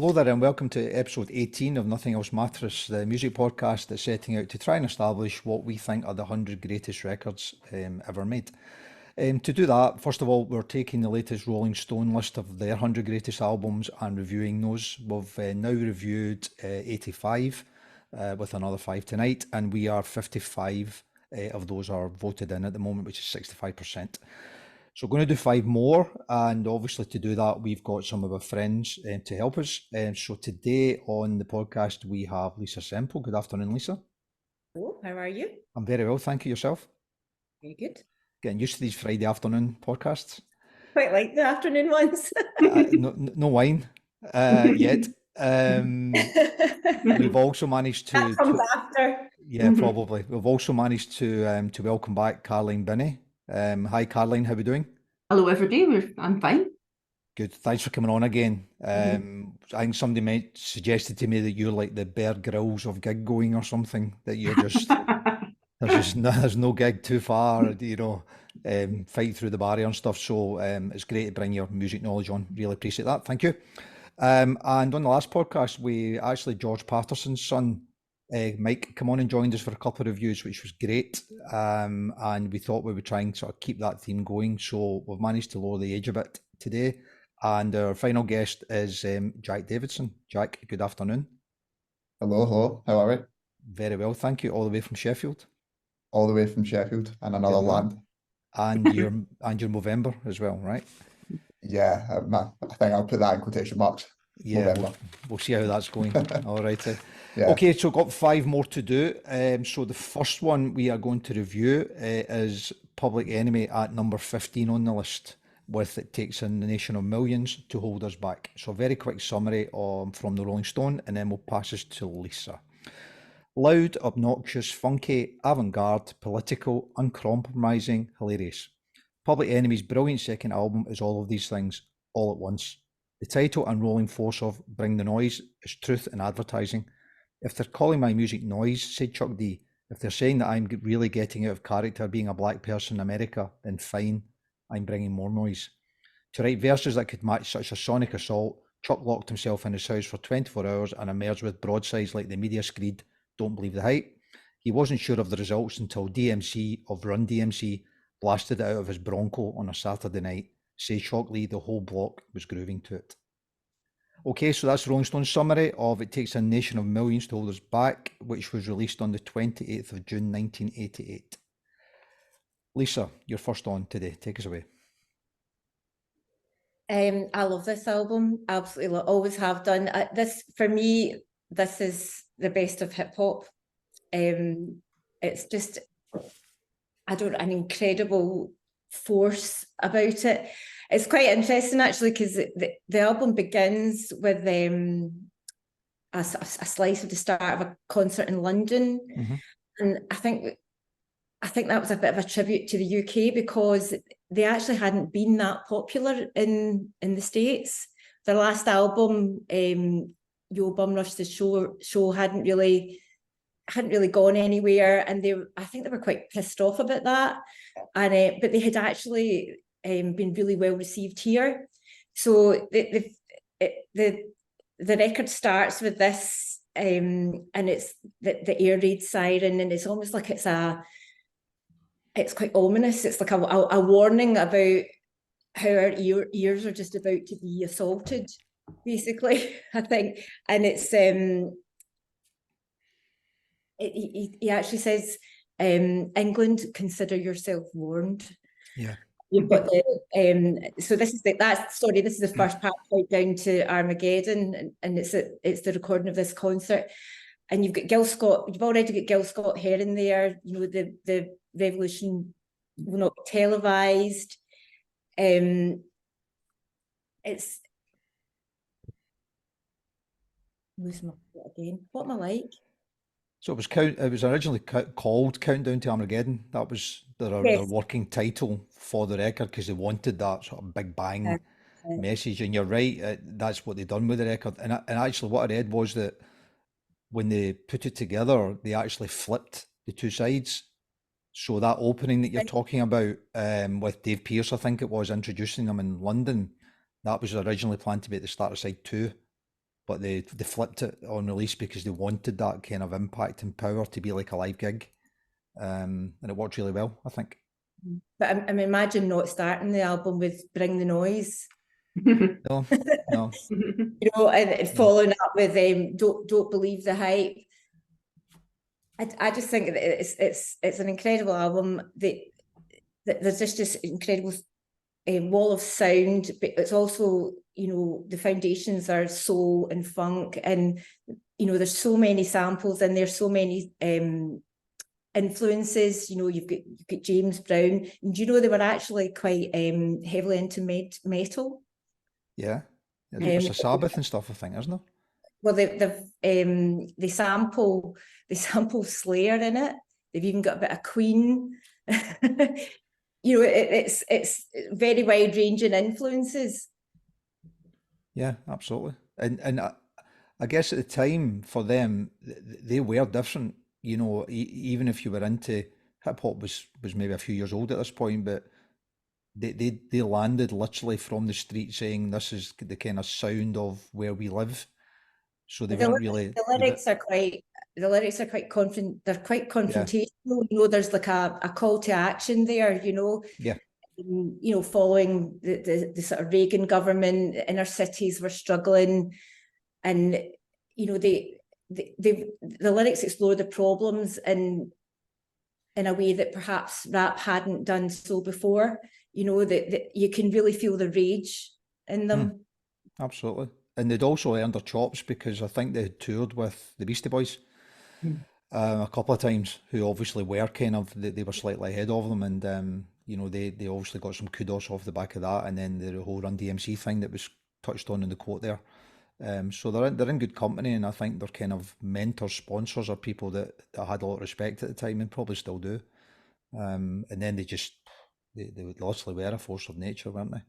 Hello there, and welcome to episode 18 of Nothing Else Mattress, the music podcast that's setting out to try and establish what we think are the 100 greatest records ever made. To do that, first of all, we're taking the latest Rolling Stone list of their 100 greatest albums and reviewing those. We've now reviewed 85 with another 5 tonight, and we are 55 of those are voted in at the moment, which is 65%. So we're going to do 5 more, and obviously to do that, we've got some of our friends to help us. So today on the podcast, we have Lisa Semple. Good afternoon, Lisa. Hello, how are you? I'm very well, thank you. Yourself? Very good. Getting used to these Friday afternoon podcasts. Quite like the afternoon ones. No wine yet. We've also managed That comes after. yeah, probably. We've also managed to welcome back Caroline Binnie. Hi, Caroline. How are we doing? Hello, everybody. I'm fine. Good. Thanks for coming on again. I think somebody suggested to me that you're like the Bear Grylls of gig going or something. That you're just there's no gig too far. Fight through the barrier and stuff. So it's great to bring your music knowledge on. Really appreciate that. Thank you. And on the last podcast, we actually George Patterson's son, Mike, come on and joined us for a couple of reviews, which was great. And we thought we would try and sort of keep that theme going. So we've managed to lower the age a bit today. And our final guest is Jack Davidson. Jack, good afternoon. Hello. How are we? Very well, thank you. All the way from Sheffield. All the way from Sheffield and another land. And you're Movember as well, right? Yeah, I think I'll put that in quotation marks. Yeah, we'll see how that's going. All right. Yeah. Okay, so got 5 more to do. So the first one we are going to review is Public Enemy at number 15 on the list, with It Takes a Nation of Millions to Hold Us Back. So a very quick summary from the Rolling Stone, and then we'll pass us to Lisa. Loud, obnoxious, funky, avant-garde, political, uncompromising, hilarious. Public Enemy's brilliant second album is all of these things, all at once. The title and rolling force of Bring the Noise is truth in advertising. If they're calling my music noise, said Chuck D, if they're saying that I'm really getting out of character being a black person in America, then fine, I'm bringing more noise. To write verses that could match such a sonic assault, Chuck locked himself in his house for 24 hours and emerged with broadsides like the media screed, "Don't believe the hype." He wasn't sure of the results until DMC of Run DMC blasted it out of his Bronco on a Saturday night. Say shockingly, the whole block was grooving to it. Okay, so that's Rolling Stone's summary of It Takes a Nation of Millions to Hold Us Back, which was released on the 28th of June 1988. Lisa, you're first on today. Take us away. I love this album. Absolutely, always have done. For me, this is the best of hip hop. It's just, an incredible force about it. It's quite interesting actually, because the album begins with a slice of the start of a concert in London, and I think that was a bit of a tribute to the UK, because they actually hadn't been that popular in the States. Their last album, Yo Bum Rush the Show hadn't really gone anywhere, and I think they were quite pissed off about that. And but they had actually been really well received here. So the record starts with this, and it's the air raid siren, and it's almost like it's quite ominous. It's like a warning about how our ears are just about to be assaulted, basically, I think. And it's he actually says, England, consider yourself warned. Yeah. You've got so this is the first part right down to Armageddon, and it's the recording of this concert. And you've got Gil Scott, you've already got Gil Scott-Heron there, the revolution will not be televised. It's losing my thought again. What am I like? So it was originally called Countdown to Armageddon. That was their working title for the record, because they wanted that sort of big bang message. And you're right, that's what they've done with the record. And actually what I read was that when they put it together, they actually flipped the two sides. So that opening that you're talking about, with Dave Pearce, I think it was, introducing them in London, that was originally planned to be at the start of side 2. but they flipped it on release because they wanted that kind of impact and power to be like a live gig, and it worked really well, I think. But I imagine not starting the album with Bring the Noise, No, no, you know, and following up with Don't Believe the Hype. I just think that it's an incredible album. There's just this incredible wall of sound, but it's also, you know, the foundations are soul and funk, and you know, there's so many samples and there's so many influences. You know, you've got James Brown, and you know, they were actually quite heavily into metal. yeah, it's a Sabbath and stuff, I think, isn't it? Well, they sample Slayer in it. They've even got a bit of Queen. You know, it's very wide ranging influences. Yeah, absolutely. And I guess at the time for them, they were different. You know, even if you were into hip hop was maybe a few years old at this point, but they landed literally from the street saying this is the kind of sound of where we live. So they weren't really. The lyrics are quite. The lyrics are quite They're quite confrontational. You know, there's like a call to action there. You know. Yeah. You know, following the sort of Reagan government, inner cities were struggling, and you know, the lyrics explore the problems in a way that perhaps rap hadn't done so before. You know, that you can really feel the rage in them. Absolutely. And they'd also earned their chops because I think they had toured with the Beastie Boys a couple of times, who obviously were kind of, they were slightly ahead of them, and you know, they obviously got some kudos off the back of that, and then the whole Run DMC thing that was touched on in the quote there. So they're in good company, and I think they're kind of mentors, sponsors, or people that I had a lot of respect at the time and probably still do. And then they literally were a force of nature, weren't they?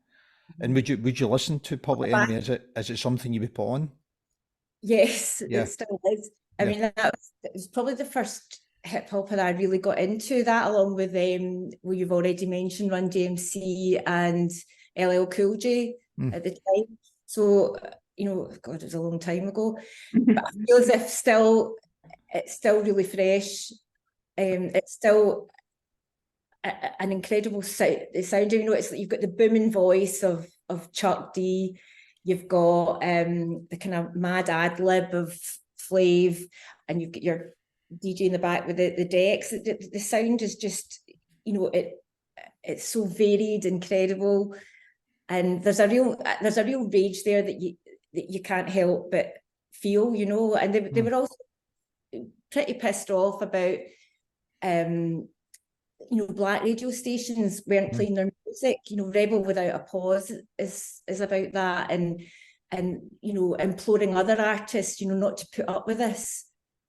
And would you listen to Public Enemy? Is it something you would put on? Yes, Yeah. it still is. I mean, it was probably the first hip hop that I really got into, that along with well, you've already mentioned Run DMC and LL Cool J at the time. So, you know, God, it was a long time ago. But I feel as if it's still really fresh. It's still an incredible sound. You know, it's like you've got the booming voice of Chuck D. You've got the kind of mad ad lib of Flav, and you've got your DJ in the back with the decks. The sound is just, you know, it's so varied, incredible, and there's a real rage there that you can't help but feel, you know. And they were also pretty pissed off about you know, black radio stations weren't playing their music. You know, Rebel Without a Pause is about that, and you know, imploring other artists, you know, not to put up with this.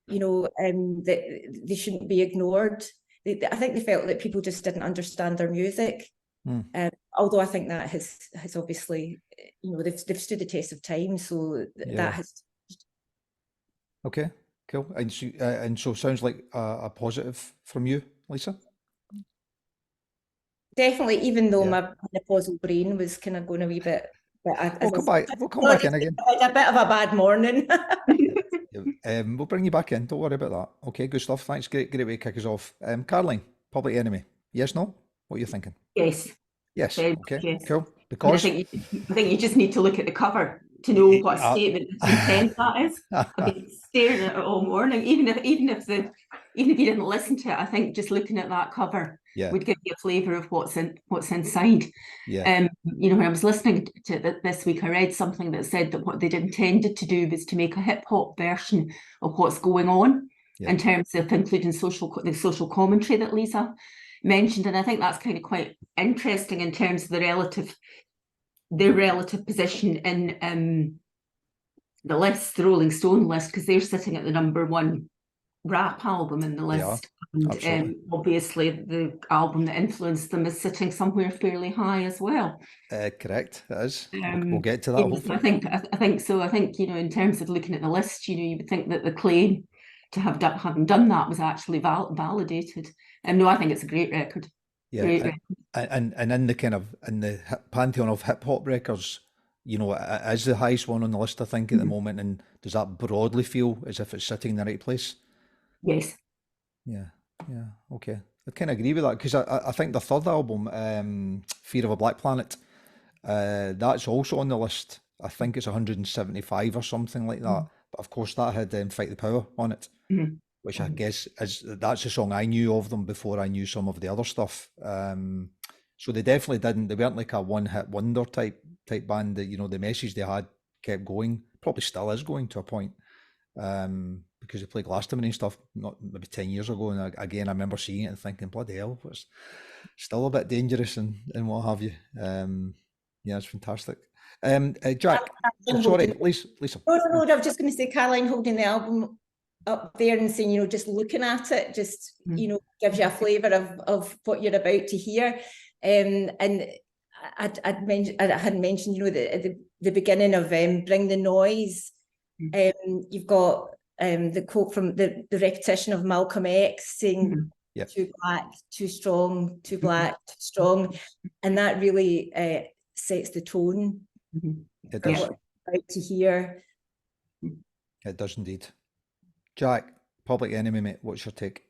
You know, that they shouldn't be ignored. I think they felt that people just didn't understand their music. Although I think that has obviously, you know, they've stood the test of time. So that has. Okay, cool. And so sounds like a positive from you, Lisa. Definitely, even though my menopausal brain was kind of going a wee bit. We'll come back in again. It's a bit of a bad morning. We'll bring you back in. Don't worry about that. Okay, good stuff. Thanks. Great way to kick us off. Caroline, Public Enemy. Yes, no? What are you thinking? Yes. Yes. Okay. Yes. Cool. Because I think you just need to look at the cover to know what a statement of intent that is. I've been staring at it all morning. Even if you didn't listen to it, I think just looking at that cover would give you a flavour of what's inside. Yeah. You know, when I was listening to it this week, I read something that said that what they'd intended to do was to make a hip hop version of what's going on in terms of including the social commentary that Lisa mentioned, and I think that's kind of quite interesting in terms of their relative position in the list, the Rolling Stone list, because they're sitting at the #1 rap album in the list. And obviously the album that influenced them is sitting somewhere fairly high as well. Correct, it is. We'll get to that. Hopefully. I think so. I think, you know, in terms of looking at the list, you know, you would think that the claim to having done that was actually validated. No, I think it's a great record. Yeah, and in the pantheon of hip hop records, you know, it is the highest one on the list, I think, at the moment. And does that broadly feel as if it's sitting in the right place? Yes. Yeah, yeah, okay. I kind of agree with that because I think the third album, Fear of a Black Planet, that's also on the list. I think it's 175 or something like that. But of course, that had Fight the Power on it, Mhm. which I guess that's the song I knew of them before I knew some of the other stuff. So they definitely didn't. They weren't like a one-hit wonder type band. That, you know, the message they had kept going. Probably still is going to a point. Because they played Glastonbury and stuff, not maybe 10 years ago, and again I remember seeing it and thinking, bloody hell, it's still a bit dangerous and what have you. Yeah, it's fantastic. Jack, Caroline sorry, holding, Lisa. no, I was just going to say Caroline holding the album up there and saying, you know, just looking at it, just, you know, gives you a flavour of what you're about to hear. And I had mentioned, you know, the beginning of Bring the Noise. You've got the quote from the repetition of Malcolm X saying, Yep. too black, too strong, too black, too strong. And that really sets the tone It for does. what you're about to hear. It does indeed. Jack, Public Enemy, mate, what's your take?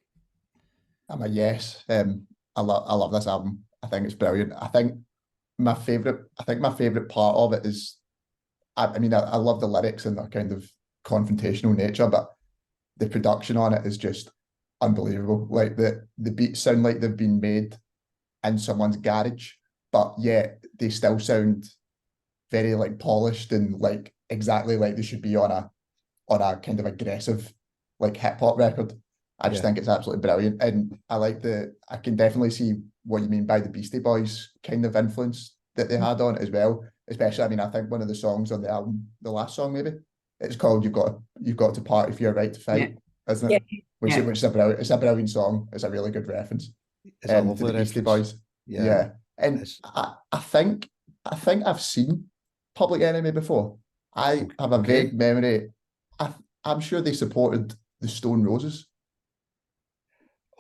I'm a yes. I love this album. I think it's brilliant. I think my favorite part of it is, I mean, I love the lyrics and the kind of confrontational nature, but the production on it is just unbelievable. Like the beats sound like they've been made in someone's garage, but yet they still sound very like polished and like exactly like they should be on a kind of aggressive like hip hop record. I just Yeah. think it's absolutely brilliant, and I can definitely see what you mean by the Beastie Boys kind of influence that they had on it as well. Especially, I mean, I think one of the songs on the album, the last song maybe, it's called "You've Got to Party for Your Right to Fight," isn't it? Which is it's a brilliant song. It's a really good reference. It's a To lovely the Beastie reference. Boys. Yeah. Yeah, and I think I've seen Public Enemy before. I have a Okay. vague memory. I'm sure they supported the Stone Roses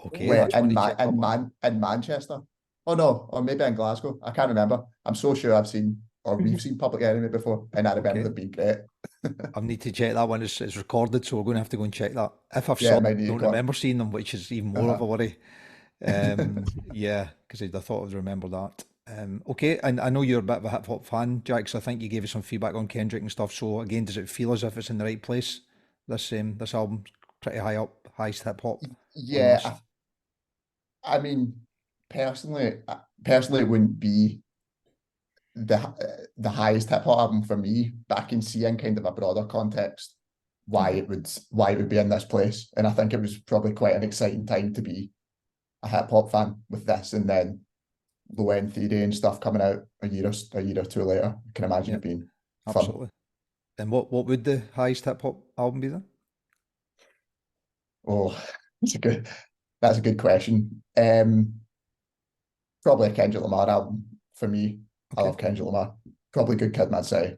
Okay, where that's one to check up on. in Manchester. Oh no, or maybe in Glasgow. I can't remember. I'm so sure we've seen Public Enemy before, and I remember Okay. them being great. I need to check that one. It's recorded, so we're going to have to go and check that. If I've Yeah, saw it them, might need I to don't go up. remember seeing them, which is even more of a worry. Yeah, because I thought I'd remember that. Okay, and I know you're a bit of a hip hop fan, Jack, so I think you gave us some feedback on Kendrick and stuff. So again, does it feel as if it's in the right place? This album pretty high up, highest hip hop on the list. Yeah, I mean, personally, it wouldn't be the highest hip hop album for me, but I can see in kind of a broader context why it would be in this place. And I think it was probably quite an exciting time to be a hip hop fan with this, and then Low End Theory and stuff coming out a year or two later. I can imagine it being fun. Absolutely. And what would the highest hip hop album be then? Oh, that's a good question. Probably a Kendrick Lamar album for me. I Okay. love Kendrick Lamar. Probably Good Kid, Mad City.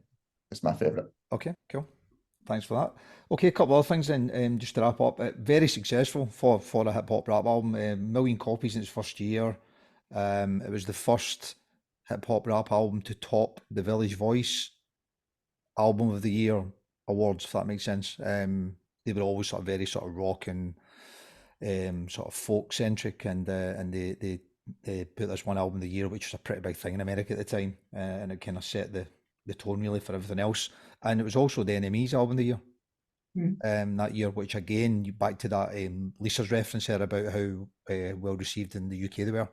It's my favorite. Okay, cool. Thanks for that. Okay, a couple of other things then, just to wrap up. Very successful for a hip hop rap album. Million copies in its first year. It was the first hip hop rap album to top the Village Voice Album of the Year awards, if that makes sense. They were always sort of very sort of rock and sort of folk centric, and they put this one album of the year, which was a pretty big thing in America at the time, and it kind of set the tone really for everything else. And it was also the NME's album of the year that year, which again, back to that Lisa's reference there about how well received in the UK they were.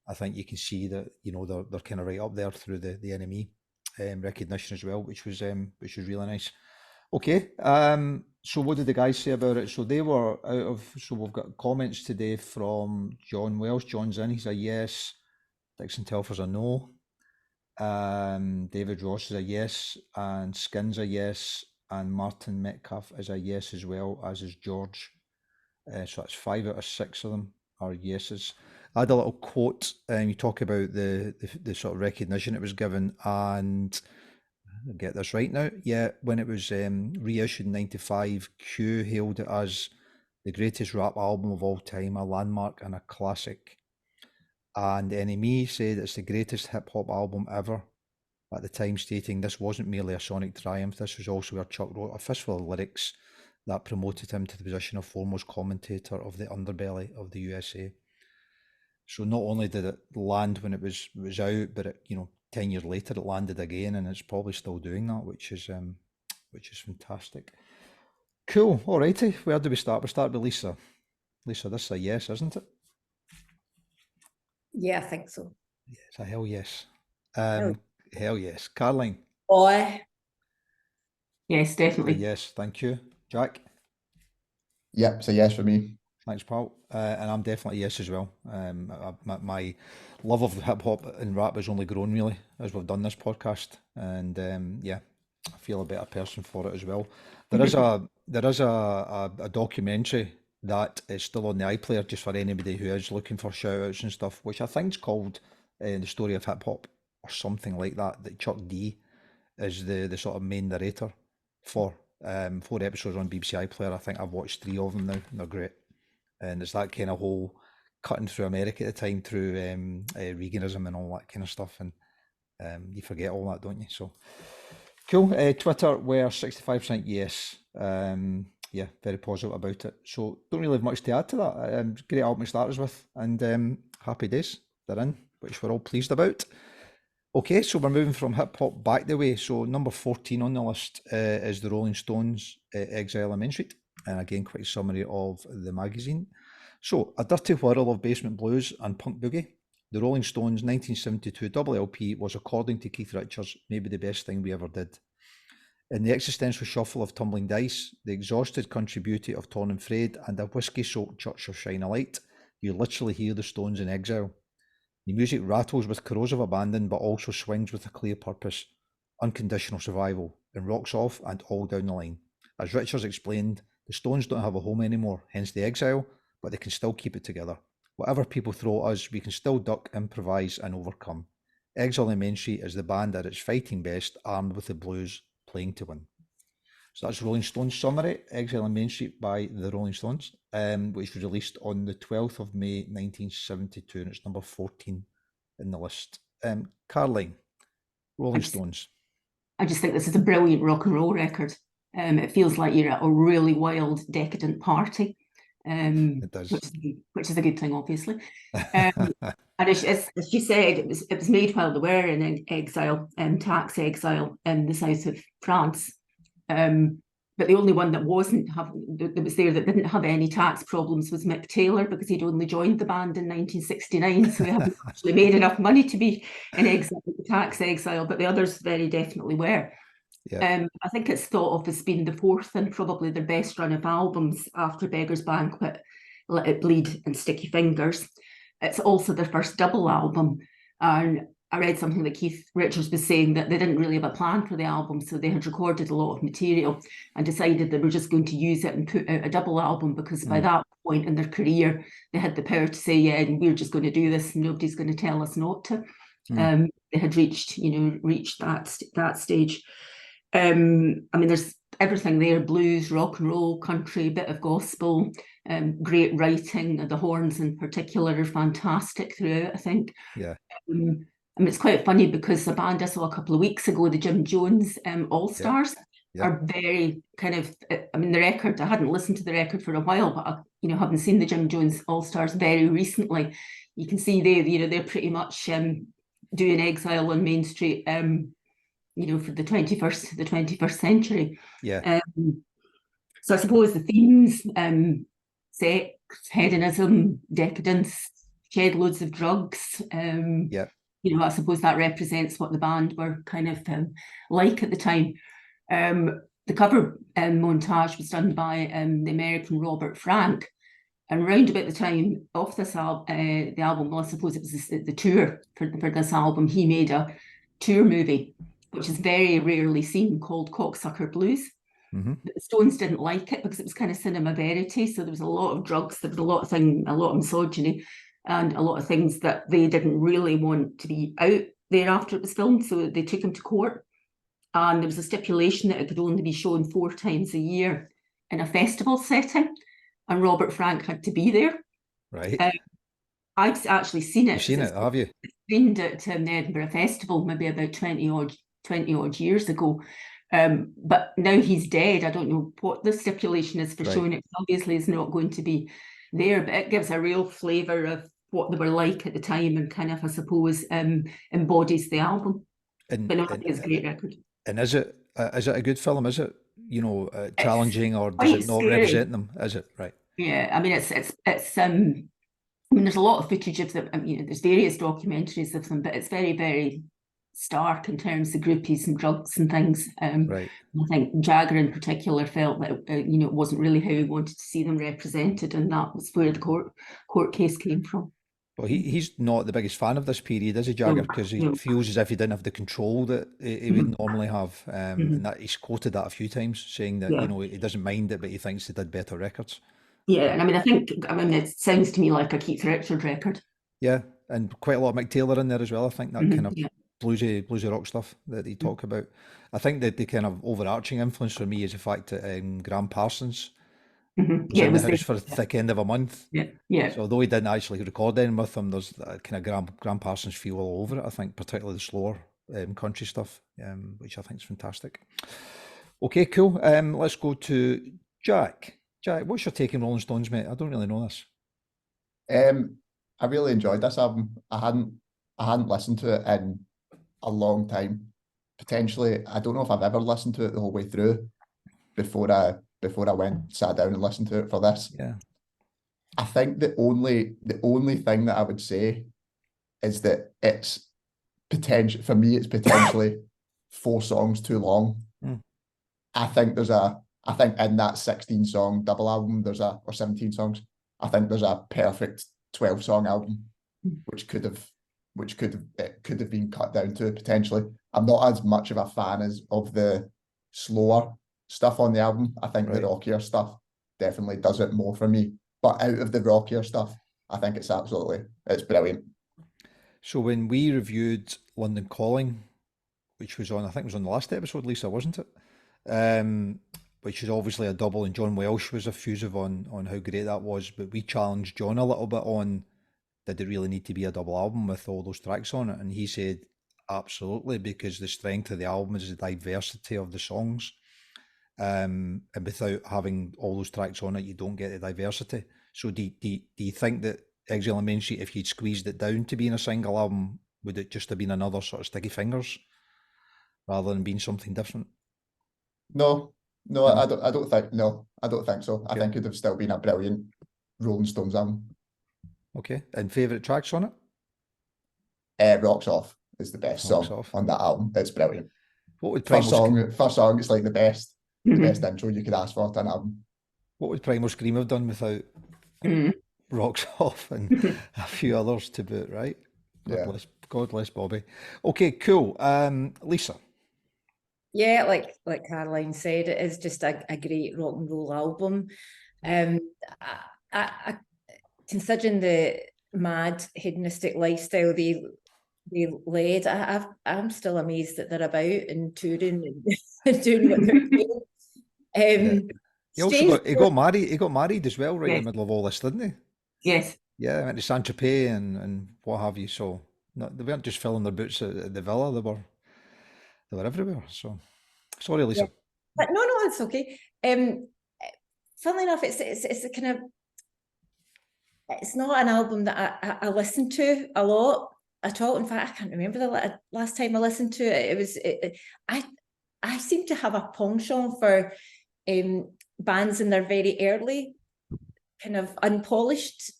I think you can see that, you know, they're kind of right up there through the NME recognition as well, which was really nice. Okay, so what did the guys say about it? So they were so we've got comments today from John Welsh. John's in, he's a yes. Dixon Telfer's a no. David Ross is a yes, and Skin's a yes, and Martin Metcalf is a yes as well, as is George. So that's 5 out of 6 of them are yeses. I had a little quote, you talk about the sort of recognition it was given, and I'll get this right now. Yeah, when it was reissued in '95, Q hailed it as the greatest rap album of all time, a landmark and a classic. And NME said it's the greatest hip hop album ever, at the time, stating this wasn't merely a sonic triumph, this was also where Chuck wrote a fistful of lyrics that promoted him to the position of foremost commentator of the underbelly of the USA. So not only did it land when it was out, but it, 10 years later it landed again, and it's probably still doing that, which is fantastic. Cool. Alrighty, where do we start? We start with Lisa. Lisa, this is a yes, isn't it? Yeah, I think so. It's a hell yes. Hell yes. Caroline? Boy. Yes, definitely. Yes, thank you. Jack? Yep, it's a yes for me. Thanks, pal. And I'm definitely yes as well. My love of hip hop and rap has only grown really as we've done this podcast, and I feel a better person for it as well. There is a documentary that is still on the iPlayer just for anybody who is looking for shout outs and stuff, which I think is called The Story of Hip Hop or something like that. That Chuck D is the sort of main narrator for. 4 episodes on BBC iPlayer. I think I've watched 3 of them now, and they're great. And it's that kind of whole cutting through America at the time through Reaganism and all that kind of stuff, and you forget all that, don't you? So cool. Twitter, we're 65% yes. Very positive about it. So don't really have much to add to that. Great album to start us with, and happy days they're in, which we're all pleased about. Okay, so we're moving from hip hop back the way. So number 14 on the list is the Rolling Stones' Exile on Main Street. And again, quite a summary of the magazine. So, a dirty whirl of basement blues and punk boogie. The Rolling Stones' 1972 double LP was, according to Keith Richards, maybe the best thing we ever did. In the existential shuffle of Tumbling Dice, the exhausted country beauty of Torn and Frayed, and a whiskey-soaked Church of Shine a Light, you literally hear the Stones in exile. The music rattles with corrosive abandon, but also swings with a clear purpose, unconditional survival, and rocks off and all down the line. As Richards explained, the Stones don't have a home anymore, hence the exile, but they can still keep it together. Whatever people throw at us, we can still duck, improvise, and overcome. Exile on Main Street is the band at its fighting best, armed with the blues, playing to win. So that's Rolling Stones summary, Exile on Main Street by the Rolling Stones, which was released on the 12th of May 1972, and it's number 14 in the list. Caroline, Rolling Stones. I just think this is a brilliant rock and roll record. It feels like you're at a really wild, decadent party. It does. Which is a good thing, obviously. And as you said, it was made while they were in exile, tax exile in the south of France. But the only one that was there that didn't have any tax problems was Mick Taylor, because he'd only joined the band in 1969, so he hadn't actually made enough money to be in exile, tax exile, but the others very definitely were. Yeah. I think it's thought of as being the fourth and probably their best run of albums after Beggar's Banquet, Let It Bleed and Sticky Fingers. It's also their first double album, and I read something that Keith Richards was saying that they didn't really have a plan for the album, so they had recorded a lot of material and decided they were just going to use it and put out a double album, because by that point in their career, they had the power to say, yeah, we're just going to do this and nobody's going to tell us not to. They had reached that stage. I mean, there's everything there: blues, rock and roll, country, bit of gospel, great writing. The horns in particular are fantastic throughout, I think. Yeah. I mean, it's quite funny because the band I saw a couple of weeks ago, the Jim Jones All-Stars, are very kind of, I mean, the record, I hadn't listened to the record for a while, but I, having seen the Jim Jones All-Stars very recently, you can see they're pretty much doing Exile on Main Street, for the 21st century. Yeah. So I suppose the themes, sex, hedonism, decadence, shed loads of drugs. I suppose that represents what the band were kind of like at the time. The cover montage was done by the American Robert Frank, and round about the time of this album, the album, well, I suppose it was the tour for this album, he made a tour movie, which is very rarely seen, called Cocksucker Blues. Mm-hmm. The Stones didn't like it because it was kind of cinema verity, so there was a lot of drugs, there was a lot of misogyny, and a lot of things that they didn't really want to be out there after it was filmed, so they took him to court, and there was a stipulation that it could only be shown 4 times a year in a festival setting, and Robert Frank had to be there. Right. I've actually seen it. You've seen it, have you? It's screened at the Edinburgh Festival maybe about 20 odd 20 odd years ago. But now he's dead. I don't know what the stipulation is for Right. showing it. Obviously, it's not going to be there, but it gives a real flavour of what they were like at the time and kind of, I suppose, embodies the album. And, But no, I think it's a great record. And is it a good film? Is it, you know, challenging, or does quite it not scary. represent them? Is it right? Yeah, I mean, it's I mean, there's a lot of footage of them. I mean, there's various documentaries of them, but it's very, very stark in terms of groupies and drugs and things. Right. I think Jagger in particular felt that you know, it wasn't really how he wanted to see them represented, and that was where the court case came from. Well, he's not the biggest fan of this period, is he, Jagger? Because he feels as if he didn't have the control that he would normally have, and that he's quoted that a few times, saying that you know, he doesn't mind it, but he thinks he did better records. Yeah, and I mean, it sounds to me like a Keith Richards record. Yeah, and quite a lot of Mick Taylor in there as well. I think that kind of bluesy rock stuff that he talk about. I think that the kind of overarching influence for me is the fact that Graham Parsons was in the house for the thick end of a month. Yeah. So although he didn't actually record anything with him, there's that kind of Graham Parsons feel all over it. I think particularly the slower country stuff, which I think is fantastic. Okay, cool. Let's go to Jack. Jack, what's your take on Rolling Stones, mate? I don't really know this. I really enjoyed this album. I hadn't listened to it in a long time. Potentially, I don't know if I've ever listened to it the whole way through before I sat down and listened to it for this. Yeah. I think the only thing that I would say is that it's potentially 4 songs too long. I think in that 16 song double album or 17 songs, I think there's a perfect 12 song album which could have been cut down to potentially. I'm not as much of a fan of the slower stuff on the album. I think the rockier stuff definitely does it more for me. But out of the rockier stuff, I think it's brilliant. So when we reviewed London Calling, which was on, I think it was on the last episode, Lisa, wasn't it? Which is obviously a double, and John Welsh was effusive on how great that was. But we challenged John a little bit on, did it really need to be a double album with all those tracks on it? And he said, absolutely, because the strength of the album is the diversity of the songs. And without having all those tracks on it, you don't get the diversity. So do you think that Exile on Main Street, if you'd squeezed it down to being a single album, would it just have been another sort of Sticky Fingers rather than being something different? No, I don't think so. Okay. I think it'd have still been a brilliant Rolling Stones album. Okay, and favourite tracks on it? Rocks Off is the best song on that album. It's brilliant. What would first song? It's like the best intro you could ask for to an album. What would Primal Scream have done without Rocks Off and a few others to boot? Right? God bless Bobby. Okay, cool. Lisa. Yeah, like Caroline said, it is just a great rock and roll album. I considering the mad hedonistic lifestyle they led, I'm still amazed that they're about and touring and doing what they're doing. He got married as well, right in the middle of all this, didn't he? Yes. Yeah, went to Saint Tropez and what have you. So they weren't just filling their boots at the villa; they were everywhere. So sorry, Lisa. Yeah. But no, it's okay. Funnily enough, it's a kind of, it's not an album that I listen to a lot at all. In fact, I can't remember the last time I listened to it. I seem to have a penchant for bands in their very early kind of unpolished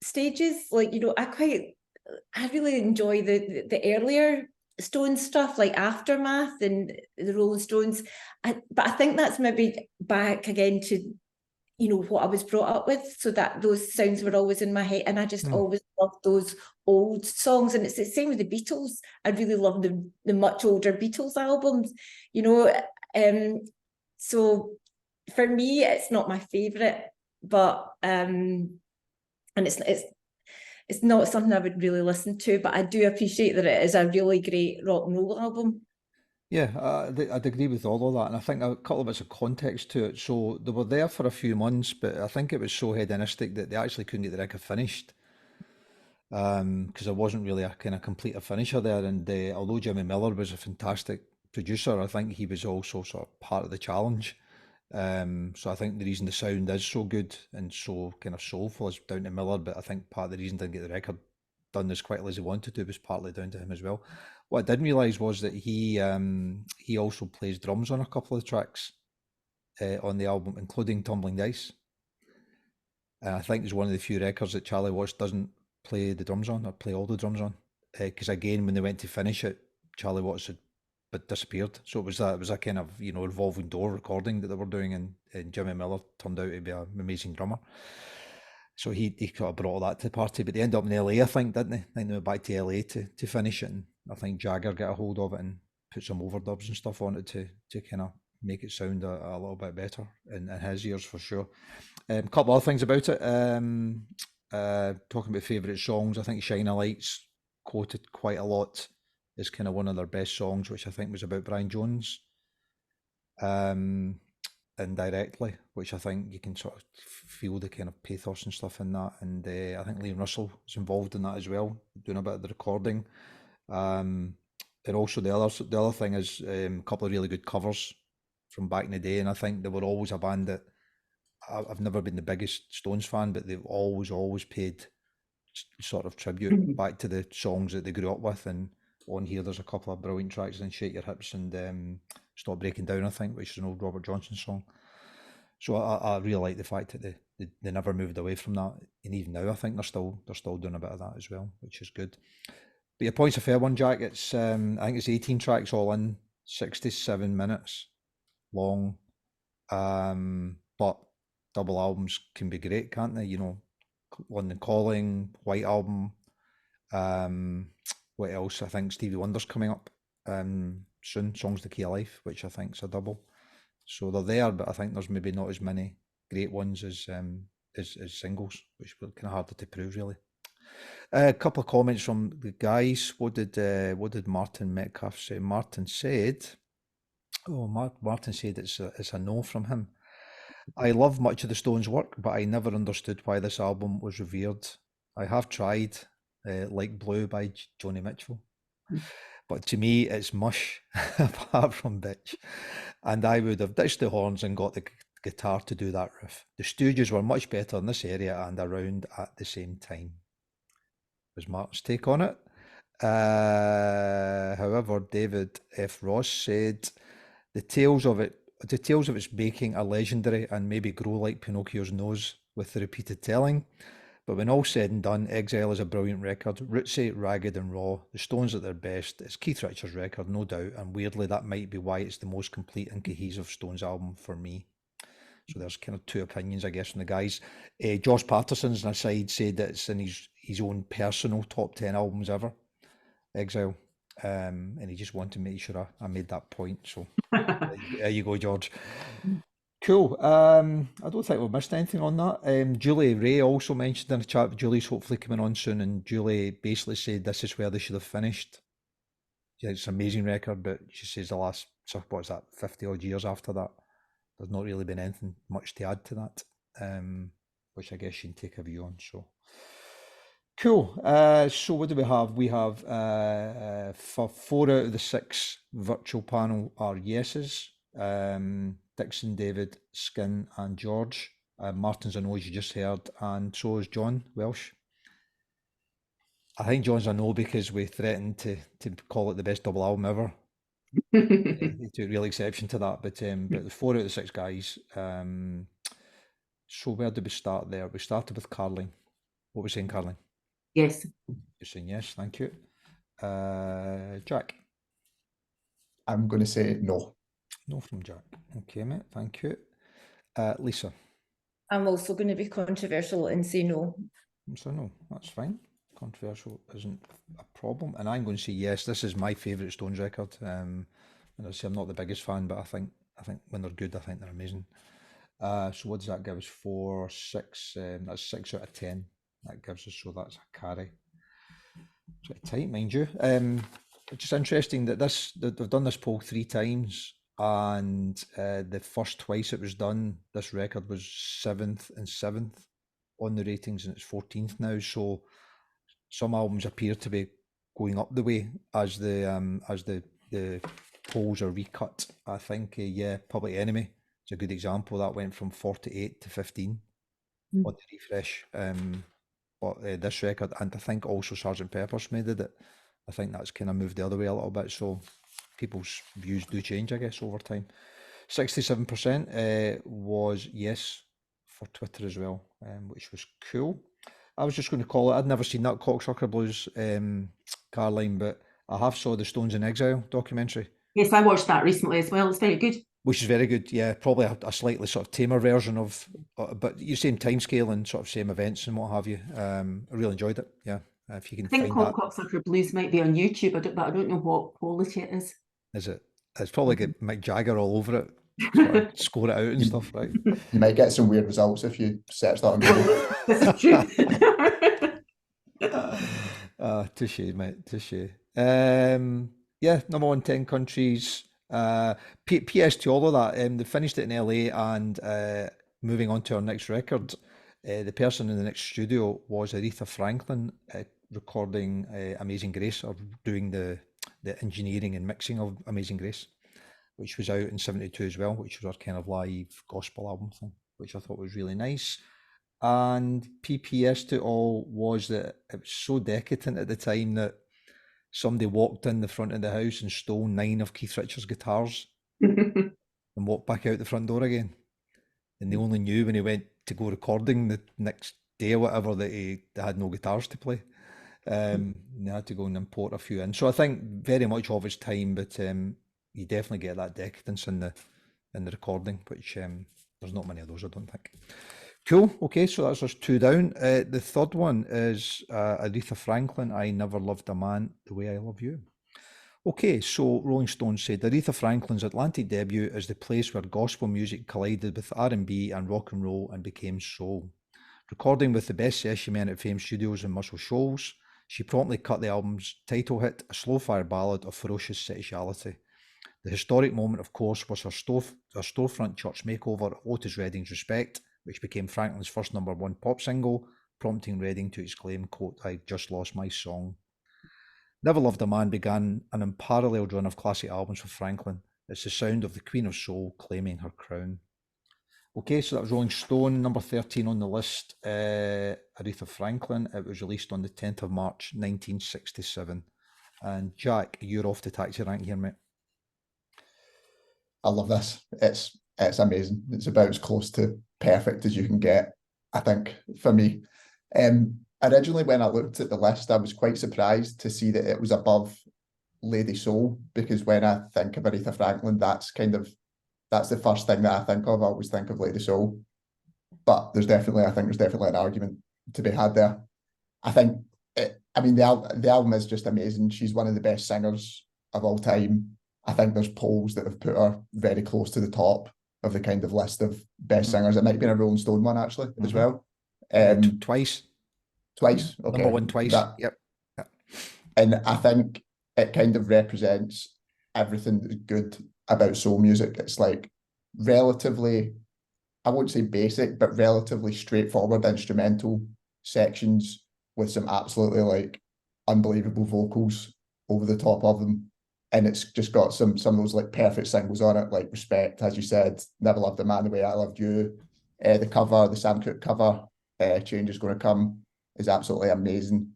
stages. Like, you know, I really enjoy the earlier Stones stuff, like Aftermath and the Rolling Stones. But I think that's maybe back again to, you know, what I was brought up with, so that those sounds were always in my head, and I just always loved those old songs. And it's the same with the Beatles. I really love the much older Beatles albums, you know. So for me, it's not my favorite, but and it's not something I would really listen to, but I do appreciate that it is a really great rock and roll album. Yeah, I'd agree with all of that, and I think a couple of bits of context to it. So they were there for a few months, but I think it was so hedonistic that they actually couldn't get the record finished. because I wasn't really a kind of completer finisher there. And although Jimmy Miller was a fantastic producer, I think he was also sort of part of the challenge. So I think the reason the sound is so good and so kind of soulful is down to Miller, but I think part of the reason didn't get the record done as quickly as he wanted to was partly down to him as well. What I didn't realise was that he also plays drums on a couple of tracks on the album, including Tumbling Dice. And I think it's one of the few records that Charlie Watts doesn't play the drums on, or play all the drums on. Because again, when they went to finish it, Charlie Watts had disappeared. So it was a kind of, you know, revolving door recording that they were doing, and Jimmy Miller turned out to be an amazing drummer. So he kind of brought all that to the party, but they ended up in LA, I think, didn't they? I think they went back to LA to finish it, and I think Jagger got a hold of it and put some overdubs and stuff on it to kind of make it sound a little bit better in his ears for sure. A couple other things about it. Talking about favourite songs, I think Shine a Light's quoted quite a lot as kind of one of their best songs, which I think was about Brian Jones. Indirectly, which I think you can sort of feel the kind of pathos and stuff in that. And I think Liam Russell is involved in that as well, doing a bit of the recording. And also the other thing is a couple of really good covers from back in the day, and I think they were always a band that I've never been the biggest Stones fan, but they've always paid sort of tribute back to the songs that they grew up with. And on here there's a couple of brilliant tracks in Shake Your Hips and Stop Breaking Down, I think, which is an old Robert Johnson song. So I really like the fact that they never moved away from that, and even now I think they're still doing a bit of that as well, which is good. But your point's a fair one, Jack. It's I think it's 18 tracks all in, 67 minutes long. But double albums can be great, can't they? You know, London Calling, White Album. What else? I think Stevie Wonder's coming up soon. Songs the Key of Life, which I think's a double. So they're there, but I think there's maybe not as many great ones as singles, which were kind of harder to prove, really. A couple of comments from the guys. What did Martin Metcalf say? Martin said it's a no from him. I love much of the Stones' work, but I never understood why this album was revered. I have tried, like Blue by Joni Mitchell, but to me it's mush apart from Bitch. And I would have ditched the horns and got the guitar to do that riff. The Stooges were much better in this area and around at the same time. Was Martin's take on it. However, David F. Ross said the tales of its making are legendary and maybe grow like Pinocchio's nose with the repeated telling. But when all said and done, Exile is a brilliant record, rootsy, ragged and raw. The Stones at their best. It's Keith Richards' record, no doubt, and weirdly that might be why it's the most complete and cohesive Stones album for me. So there's kind of two opinions, I guess, from the guys. Josh Patterson's on a side said that it's in his own personal top 10 albums ever, Exile. And he just wanted to make sure I made that point. So there you go, George. Cool. I don't think we've missed anything on that. Julie Ray also mentioned in the chat, Julie's hopefully coming on soon, and Julie basically said this is where they should have finished. Yeah, it's an amazing record, but she says the last, what's that, 50 odd years after that, there's not really been anything much to add to that, which I guess you can take a view on. So cool. So what do we have? We have for 4 out of the 6 virtual panel are yeses. Dixon, David, Skin and George. Martin's a no, as you just heard, and so is John Welsh. I think John's a no because we threatened to call it the best double album ever. He took real exception to that, but the 4 out of the 6 guys. So where did we start there? We started with Carling. What were we saying, Carling? Yes. You're saying yes, thank you. Jack? I'm going to say no. No from Jack. Okay, mate, thank you. Lisa? I'm also going to be controversial and say no. So no, that's fine. Controversial isn't a problem. And I'm going to say yes, this is my favourite Stones record. And I say I'm not the biggest fan, but I think when they're good, I think they're amazing. So what does that give us? 4, 6, that's 6 out of 10. That gives us, so that's a carry. It's pretty tight, mind you. It's just interesting that they've done this poll 3 times, and the first twice it was done, this record was 7th and 7th on the ratings, and it's 14th now. So some albums appear to be going up the way as the polls are recut. I think yeah, Public Enemy is a good example. That went from 48 to 15 on the refresh. But this record, and I think also Sergeant Pepper's made it. I think that's kind of moved the other way a little bit. So people's views do change, I guess, over time. 67% was yes for Twitter as well, which was cool. I was just going to call it, I'd never seen that Cocksucker Blues, Caroline, but I have saw the Stones in Exile documentary. Yes, I watched that recently as well. It's very good. Which is very good, yeah. Probably a slightly sort of tamer version of, but you same time scale and sort of same events and what have you. I really enjoyed it, yeah. If you can I think find that. Cocksucker Blues might be on YouTube, but I don't know what quality it is. Is it? It's probably got Mick Jagger all over it, sort of score it out and stuff, right? You might get some weird results if you search that on Google. This is true. Touche, mate, touche. Yeah, number 1, 10 countries. PS to all of that, they finished it in LA, and moving on to our next record, the person in the next studio was Aretha Franklin, recording Amazing Grace, or doing the engineering and mixing of Amazing Grace, which was out in 72 as well, which was our kind of live gospel album thing, which I thought was really nice. And PPS to all was that it was so decadent at the time that somebody walked in the front of the house and stole 9 of Keith Richards' guitars and walked back out the front door again. And they only knew when he went to go recording the next day or whatever that they had no guitars to play. And they had to go and import a few in. So I think very much of his time, but you definitely get that decadence in the recording, which there's not many of those, I don't think. Cool. Okay, so that's us 2 down. The third one is Aretha Franklin, I Never Loved a Man the Way I Love You. Okay, so Rolling Stone said Aretha Franklin's Atlantic debut is the place where gospel music collided with R&B and rock and roll and became soul. Recording with the best session men at Fame Studios and Muscle Shoals, she promptly cut the album's title hit, a slow-fire ballad of ferocious sexuality. The historic moment, of course, was her storefront church makeover of Otis Redding's Respect, which became Franklin's first #1 pop single, prompting Redding to exclaim, quote, "I just lost my song." Never Loved a Man began an unparalleled run of classic albums for Franklin. It's the sound of the Queen of Soul claiming her crown. Okay, so that was Rolling Stone, number 13 on the list, Aretha Franklin. It was released on the 10th of March, 1967. And Jack, you're off the taxi rank here, mate. I love this. It's amazing. It's about as close to perfect as you can get, I think, for me. Originally, when I looked at the list, I was quite surprised to see that it was above Lady Soul, because when I think of Aretha Franklin, that's the first thing that I think of. I always think of Lady Soul. But I think there's definitely an argument to be had there. I think, the album is just amazing. She's one of the best singers of all time. I think there's polls that have put her very close to the top of the kind of list of best singers. It might have been a Rolling Stone one, actually, as well. Twice. Twice, okay. Number 1 twice, yep. And I think it kind of represents everything that's good about soul music. It's like relatively, I won't say basic, but relatively straightforward instrumental sections with some absolutely like unbelievable vocals over the top of them. And it's just got some of those like perfect singles on it, like Respect, as you said, Never Loved a Man the Way I Loved You. The cover, the Sam Cooke cover, Change Is Gonna Come, is absolutely amazing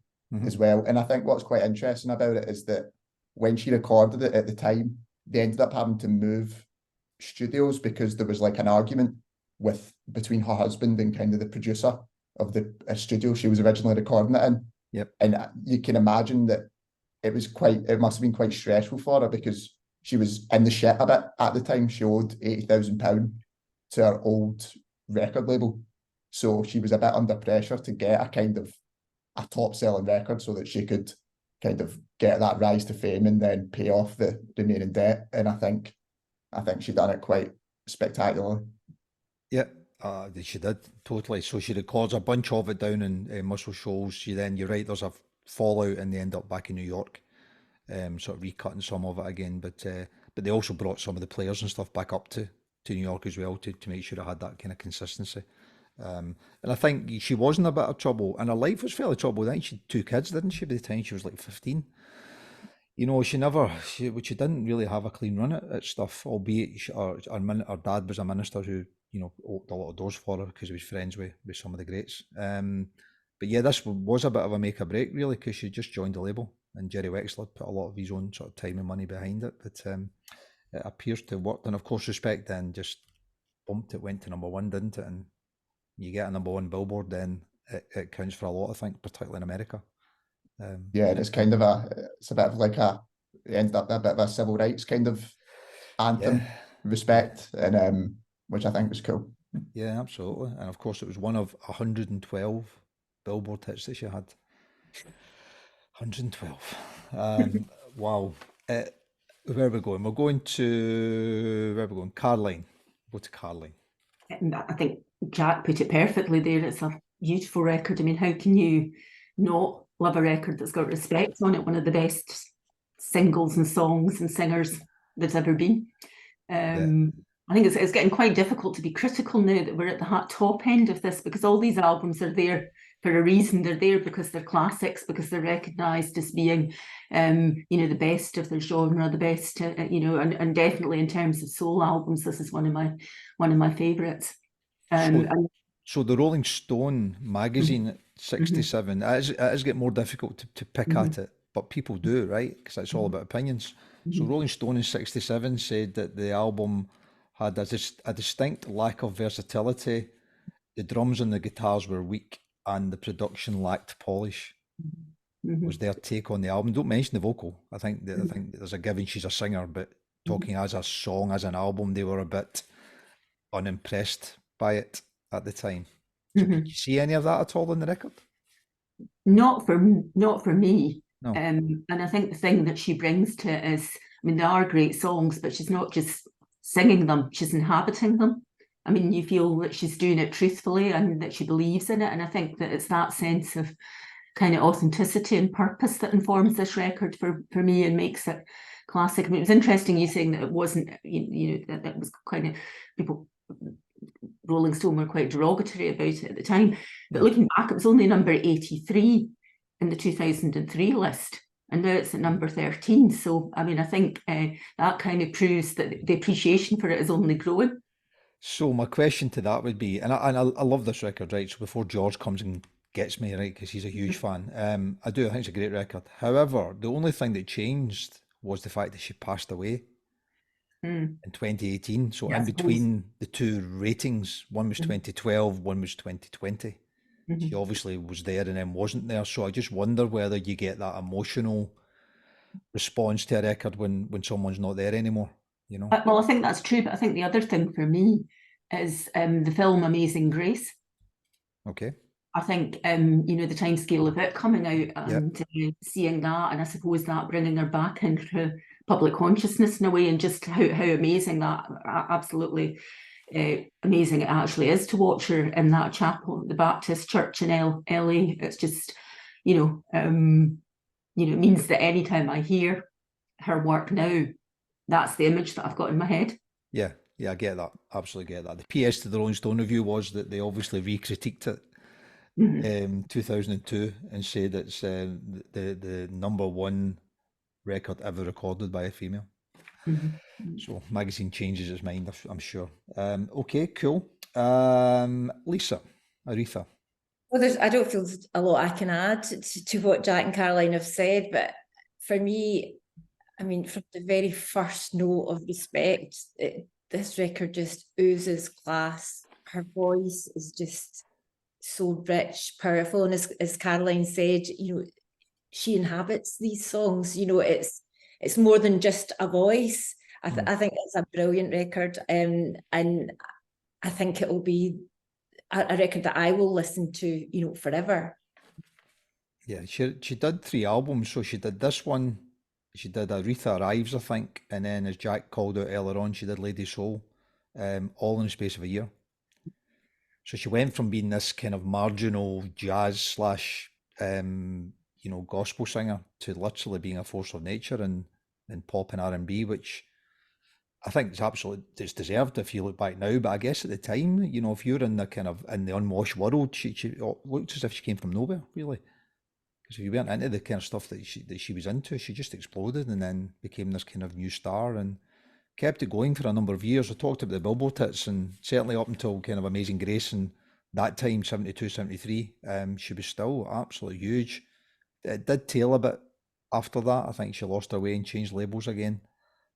as well. And I think what's quite interesting about it is that when she recorded it at the time, they ended up having to move studios because there was like an argument between her husband and kind of the producer of the studio she was originally recording it in. Yep. And you can imagine that it must have been quite stressful for her because she was in the shit a bit at the time. She owed £80,000 to her old record label. So she was a bit under pressure to get a top selling record so that she could kind of get that rise to fame and then pay off the remaining debt. And I think she done it quite spectacularly. Yeah, she did, totally. So she records a bunch of it down in Muscle Shoals. You're right, there's a fallout and they end up back in New York, sort of recutting some of it again. But they also brought some of the players and stuff back up to New York as well to make sure it had that kind of consistency. And I think she was in a bit of trouble, and her life was fairly troubled. I think she had 2 kids, didn't she, by the time she was like 15? You know, she didn't really have a clean run at stuff, albeit her dad was a minister who, you know, opened a lot of doors for her because he was friends with some of the greats. But yeah, this was a bit of a make or break, really, because she just joined the label, and Jerry Wexler put a lot of his own sort of time and money behind it. But it appears to have worked, and of course, Respect then just bumped it, went to #1, didn't it? And you get a #1 Billboard, then it counts for a lot, I think, particularly in America. Yeah, and it's kind of it's a bit of like it ended up a bit of a civil rights kind of anthem, Respect, and which I think was cool. Yeah, absolutely. And of course, it was one of 112 Billboard hits that she had. 112. Wow. Where are we going? We're going to, where are we going? Caroline. Go to Caroline. And I think Jack put it perfectly there. It's a beautiful record. I mean, how can you not love a record that's got Respect on it? One of the best singles and songs and singers there's ever been. I think it's getting quite difficult to be critical now that we're at the top end of this, because all these albums are there for a reason. They're there because they're classics, because they're recognised as being, you know, the best of their genre, the best, you know, and definitely in terms of soul albums, this is one of my favourites. So the Rolling Stone magazine at 67, it is getting more difficult to pick at it, but people do, right? Because it's all about opinions. So Rolling Stone in 67 said that the album had a distinct lack of versatility, the drums and the guitars were weak, and the production lacked polish. Was their take on the album. Don't mention the vocal. I think there's a given she's a singer, but talking as a song, as an album, they were a bit unimpressed by it at the time. So did you see any of that at all in the record? Not for me. No. And I think the thing that she brings to it is, I mean, there are great songs, but she's not just singing them, she's inhabiting them. I mean, you feel that she's doing it truthfully and that she believes in it. And I think that it's that sense of kind of authenticity and purpose that informs this record for me and makes it classic. I mean, it was interesting you saying that it wasn't, you know, that was kind of, people, Rolling Stone were quite derogatory about it at the time. But looking back, it was only number 83 in the 2003 list. And now it's at number 13. So, I mean, I think that kind of proves that the appreciation for it is only growing. So my question to that would be, and I love this record, right? So before George comes and gets me, right, because he's a huge fan, I think it's a great record. However, the only thing that changed was the fact that she passed away in 2018. So in between the two ratings, one was 2012, one was 2020. She obviously was there and then wasn't there. So I just wonder whether you get that emotional response to a record when someone's not there anymore, you know? Well, I think that's true, but I think the other thing for me is the film Amazing Grace. Okay. I think, you know, the timescale of it coming out and seeing that, and I suppose that bringing her back into public consciousness in a way, and just how amazing that, absolutely amazing it actually is to watch her in that chapel, the Baptist Church in LA. It's just, you know, it means that anytime I hear her work now, that's the image that I've got in my head. Yeah, I get that. Absolutely get that. The PS to the Rolling Stone review was that they obviously re-critiqued it 2002 and said it's the #1 record ever recorded by a female. So magazine changes its mind, I'm sure. Okay, cool. Lisa, Aretha. Well, I don't feel there's a lot I can add to what Jack and Caroline have said, but for me, I mean, from the very first note of Respect, this record just oozes class. Her voice is just so rich, powerful, and as Caroline said, you know, she inhabits these songs. You know, it's more than just a voice. I think it's a brilliant record, and I think it will be a record that I will listen to, you know, forever. Yeah, she did 3 albums. So she did this one, she did Aretha Arrives, I think, and then as Jack called out earlier on, she did Lady Soul, all in the space of a year. So she went from being this kind of marginal jazz / you know, gospel singer to literally being a force of nature and pop and R&B, which I think it's deserved if you look back now, but I guess at the time, you know, if you're in the kind of in the unwashed world, she looked as if she came from nowhere, really. Because if you weren't into the kind of stuff that she was into, she just exploded and then became this kind of new star and kept it going for a number of years. I talked about the Billboard hits, and certainly up until kind of Amazing Grace and that time, 72, 73, she was still absolutely huge. It did tail a bit after that. I think she lost her way and changed labels again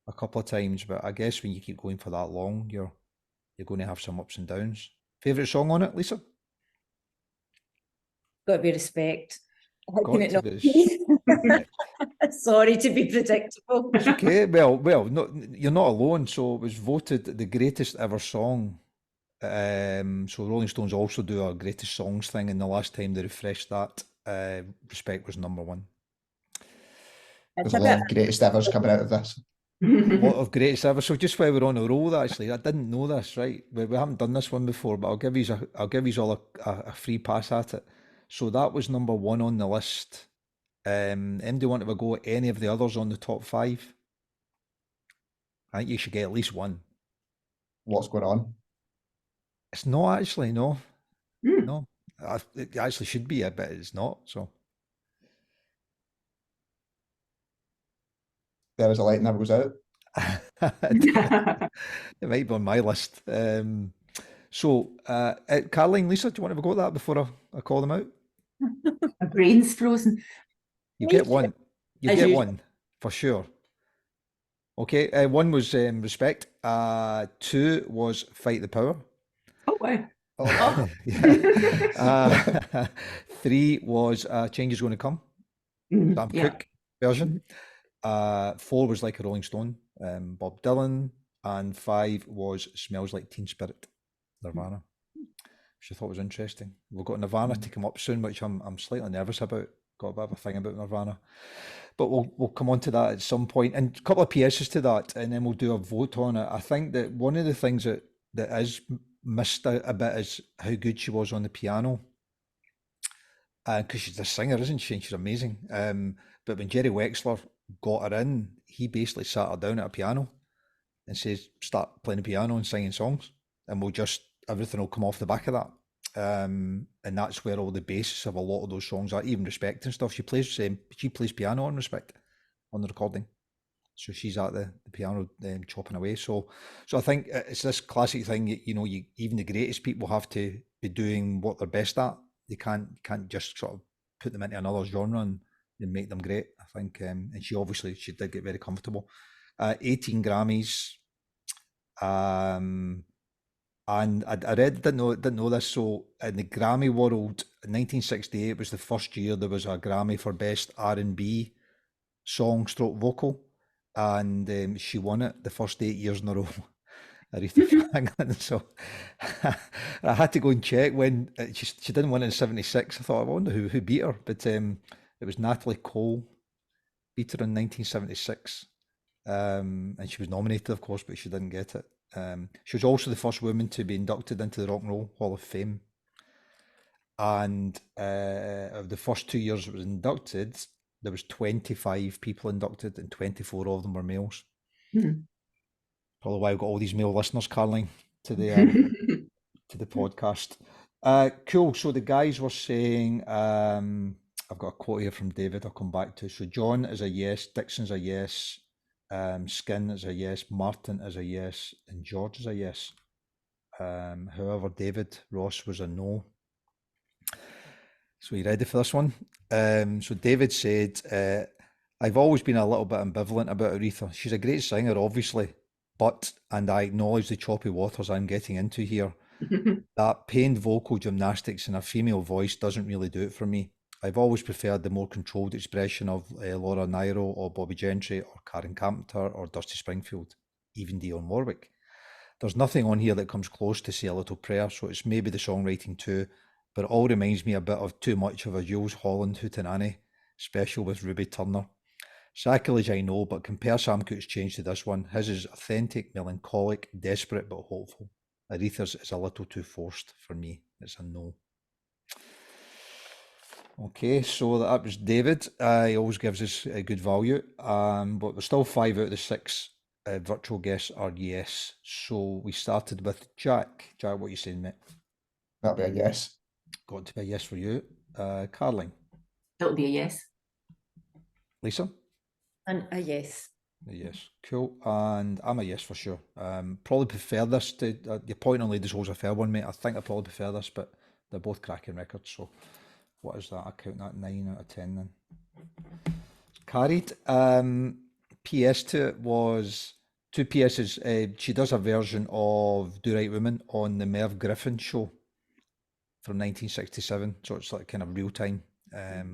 a couple of times, but I guess when you keep going for that long, you're going to have some ups and downs. Favourite song on it, Lisa? Got to be Respect. How Got can it to not be be? Sorry to be predictable. It's okay. Well, no, you're not alone. So it was voted the greatest ever song. So Rolling Stones also do a greatest songs thing, and the last time they refreshed that, Respect was number one. It's There's a a lot bit, of greatest ever's coming out of this. A lot of greatest ever. So just while we're on a roll, actually, I didn't know this, right? We haven't done this one before, but I'll give you all a free pass at it. So that was number one on the list. Anybody want to go at any of the others on the top five? I think you should get at least one. What's going on? It's not actually, no. Mm. No. It actually should be, but it's not. So There is a light never goes out. it might be on my list. Caroline, Lisa, do you want to go at that before I call them out? My brain's frozen. You Me get too. one. You As get usual. one for sure. Okay, one was Respect. Two was Fight the Power. Oh, wow. Oh, Yeah. Three was Change is Going to Come. Sam Yeah. Cooke version. Four was Like a Rolling Stone, Bob Dylan. And five was Smells Like Teen Spirit, Nirvana, which I thought was interesting. We've got Nirvana to come up soon, which I'm slightly nervous about. Got a bit of a thing about Nirvana, but we'll come on to that at some point. And a couple of PSs to that, and then we'll do a vote on it. I think that one of the things that is missed a bit is how good she was on the piano, because she's a singer, isn't she? And she's amazing. But when Jerry Wexler got her in, he basically sat her down at a piano and says, "Start playing the piano and singing songs, and everything will come off the back of that." And that's where all the basis of a lot of those songs are, even Respect and stuff. She plays piano on Respect on the recording, so she's at the piano chopping away. So I think it's this classic thing. Even the greatest people have to be doing what they're best at. They can't just sort of put them into another genre and make them great. I think, and she did get very comfortable. 18 Grammys. And I read, didn't know this. So in the Grammy world, 1968 was the first year there was a Grammy for best R&B song stroke vocal, and she won it the first 8 years in a row. Aretha Franklin. So I had to go and check when she didn't win in '76. I thought, I wonder who beat her, but it was Natalie Cole beat her in 1976. And she was nominated, of course, but she didn't get it. She was also the first woman to be inducted into the Rock and Roll Hall of Fame. And of the first 2 years it was inducted, there was 25 people inducted, and 24 of them were males. Probably why I've got all these male listeners, Caroline, to the to the podcast. Cool. So the guys were saying, I've got a quote here from David I'll come back to. So John is a yes, Dixon's a yes, Skin is a yes, Martin is a yes, and George is a yes. However, David Ross was a no. So you ready for this one? So David said, I've always been a little bit ambivalent about Aretha. She's a great singer, obviously, and I acknowledge the choppy waters I'm getting into here. That pained vocal gymnastics in a female voice doesn't really do it for me. I've always preferred the more controlled expression of Laura Nyro or Bobby Gentry or Karen Carpenter or Dusty Springfield, even Dionne Warwick. There's nothing on here that comes close to Say a Little Prayer, so it's maybe the songwriting too, but it all reminds me a bit of too much of a Jules Holland Hootenanny special with Ruby Turner. Sacrilege, I know, but compare Sam Cooke's change to this one. His is authentic, melancholic, desperate but hopeful. Aretha's is a little too forced for me. It's a no. Okay, so that was David. He always gives us a good value, but there's still 5 out of the 6 virtual guests are yes. So we started with Jack. Jack, what are you saying, mate? That'll be a yes. Got to be a yes for you. Carling. It'll be a yes. Lisa? And a yes. A yes. Cool. And I'm a yes for sure. Probably prefer this to your point on Ladies Hole's a fair one, mate. I think I probably prefer this, but they're both cracking records. So what is that? I count that 9 out of 10 then. Carried. PS to it was two PSs. She does a version of Do Right Woman on the Merv Griffin show from 1967. So it's like kind of real time,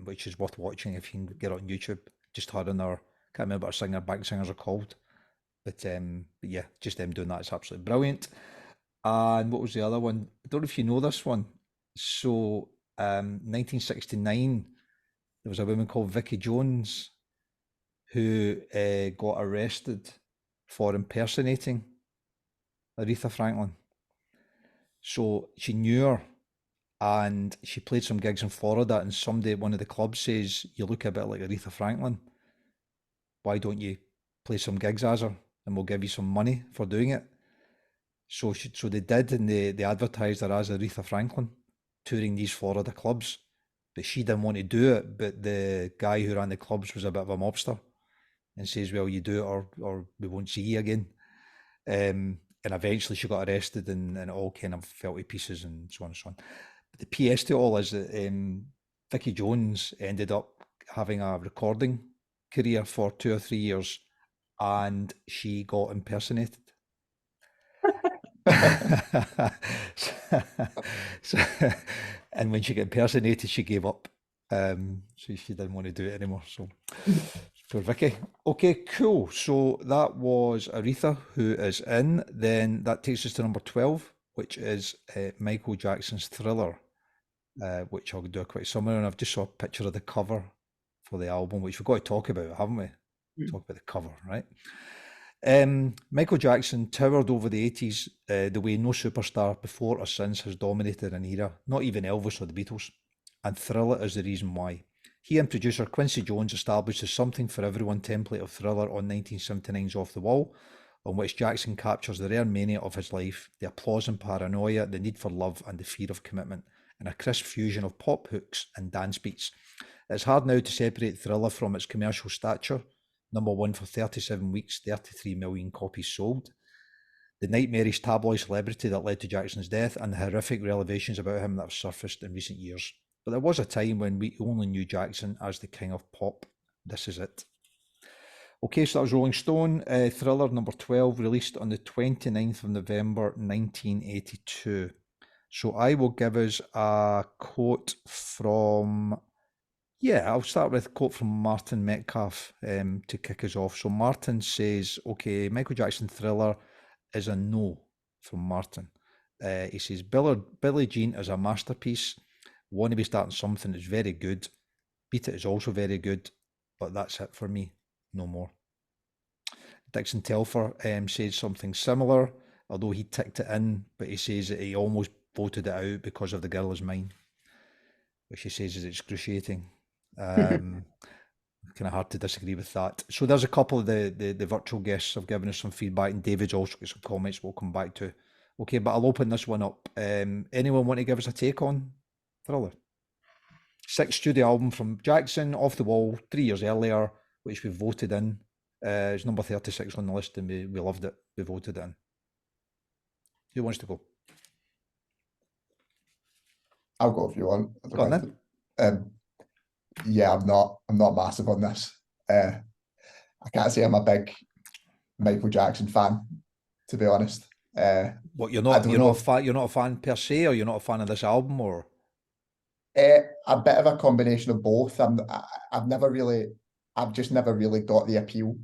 which is worth watching if you can get it on YouTube. Just her and her, can't remember what her singer, back singers are called. But yeah, just them doing that. It's absolutely brilliant. And what was the other one? I don't know if you know this one. So 1969, there was a woman called Vicky Jones who got arrested for impersonating Aretha Franklin. So she knew her and she played some gigs in Florida, and somebody at one of the clubs says, "You look a bit like Aretha Franklin. Why don't you play some gigs as her and we'll give you some money for doing it?" So they did, and they advertised her as Aretha Franklin touring these Florida clubs. But she didn't want to do it, but the guy who ran the clubs was a bit of a mobster and says, "Well, you do it or we won't see you again." And eventually she got arrested and it all kind of fell to pieces and so on and so on. But the PS to it all is that Vicky Jones ended up having a recording career for 2 or 3 years and she got impersonated. so, and when she got impersonated, she gave up. So she didn't want to do it anymore. So poor Vicky. Okay, cool. So that was Aretha, who is in. Then that takes us to number 12, which is Michael Jackson's Thriller, which I'll do a quick summary. And I've just saw a picture of the cover for the album, which we've got to talk about, haven't we? Talk about the cover, right? Michael Jackson towered over the 80s the way no superstar before or since has dominated an era, not even Elvis or the Beatles, and Thriller is the reason why. He and producer Quincy Jones established the Something for Everyone template of Thriller on 1979's Off the Wall, on which Jackson captures the rare mania of his life, the applause and paranoia, the need for love and the fear of commitment, in a crisp fusion of pop hooks and dance beats. It's hard now to separate Thriller from its commercial stature. Number one for 37 weeks, 33 million copies sold. The nightmarish tabloid celebrity that led to Jackson's death, and the horrific revelations about him that have surfaced in recent years. But there was a time when we only knew Jackson as the king of pop. This is it. Okay, so that was Rolling Stone. Thriller number 12, released on the 29th of November 1982. So I will give us a quote from... Yeah, I'll start with a quote from Martin Metcalf to kick us off. So Martin says, okay, Michael Jackson Thriller is a no from Martin. He says, Billie Jean is a masterpiece. Want to Be Starting Something is very good. Beat It is also very good, but that's it for me. No more. Dixon Telfer says something similar, although he ticked it in, but he says that he almost voted it out because of The Girl Is Mine, which he says is excruciating. Kind of hard to disagree with that. So there's a couple of the virtual guests have given us some feedback, and David's also got some comments we'll come back to. Okay, but I'll open this one up. Anyone want to give us a take on Thriller? 6th studio album from Jackson, Off the Wall, 3 years earlier, which we voted in. It's number 36 on the list, and we loved it. We voted it in. Who wants to go? I'll go if you want. Go on then. Yeah, I'm not massive on this. I can't say I'm a big Michael Jackson fan, to be honest. What, you're not a fan per se, or you're not a fan of this album, or? A bit of a combination of both. I've just never really got the appeal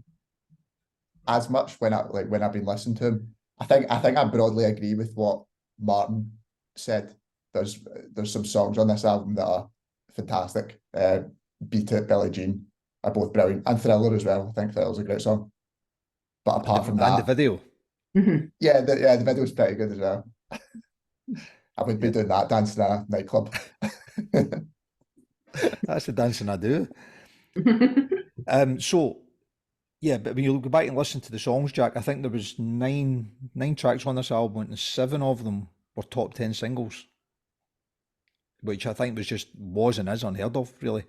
as much when I've been listening to him. I think I broadly agree with what Martin said. There's some songs on this album that are fantastic. Beat It, Billie Jean are both brilliant, and Thriller as well. I think Thriller's a great song. But apart from that, and the video, yeah, the video's pretty good as well. I would be doing that dancing in a nightclub. That's the dancing I do. So Yeah, but when you go back and listen to the songs, Jack, I think there was nine tracks on this album, and 7 of them were top 10 singles, which I think was and is unheard of, really,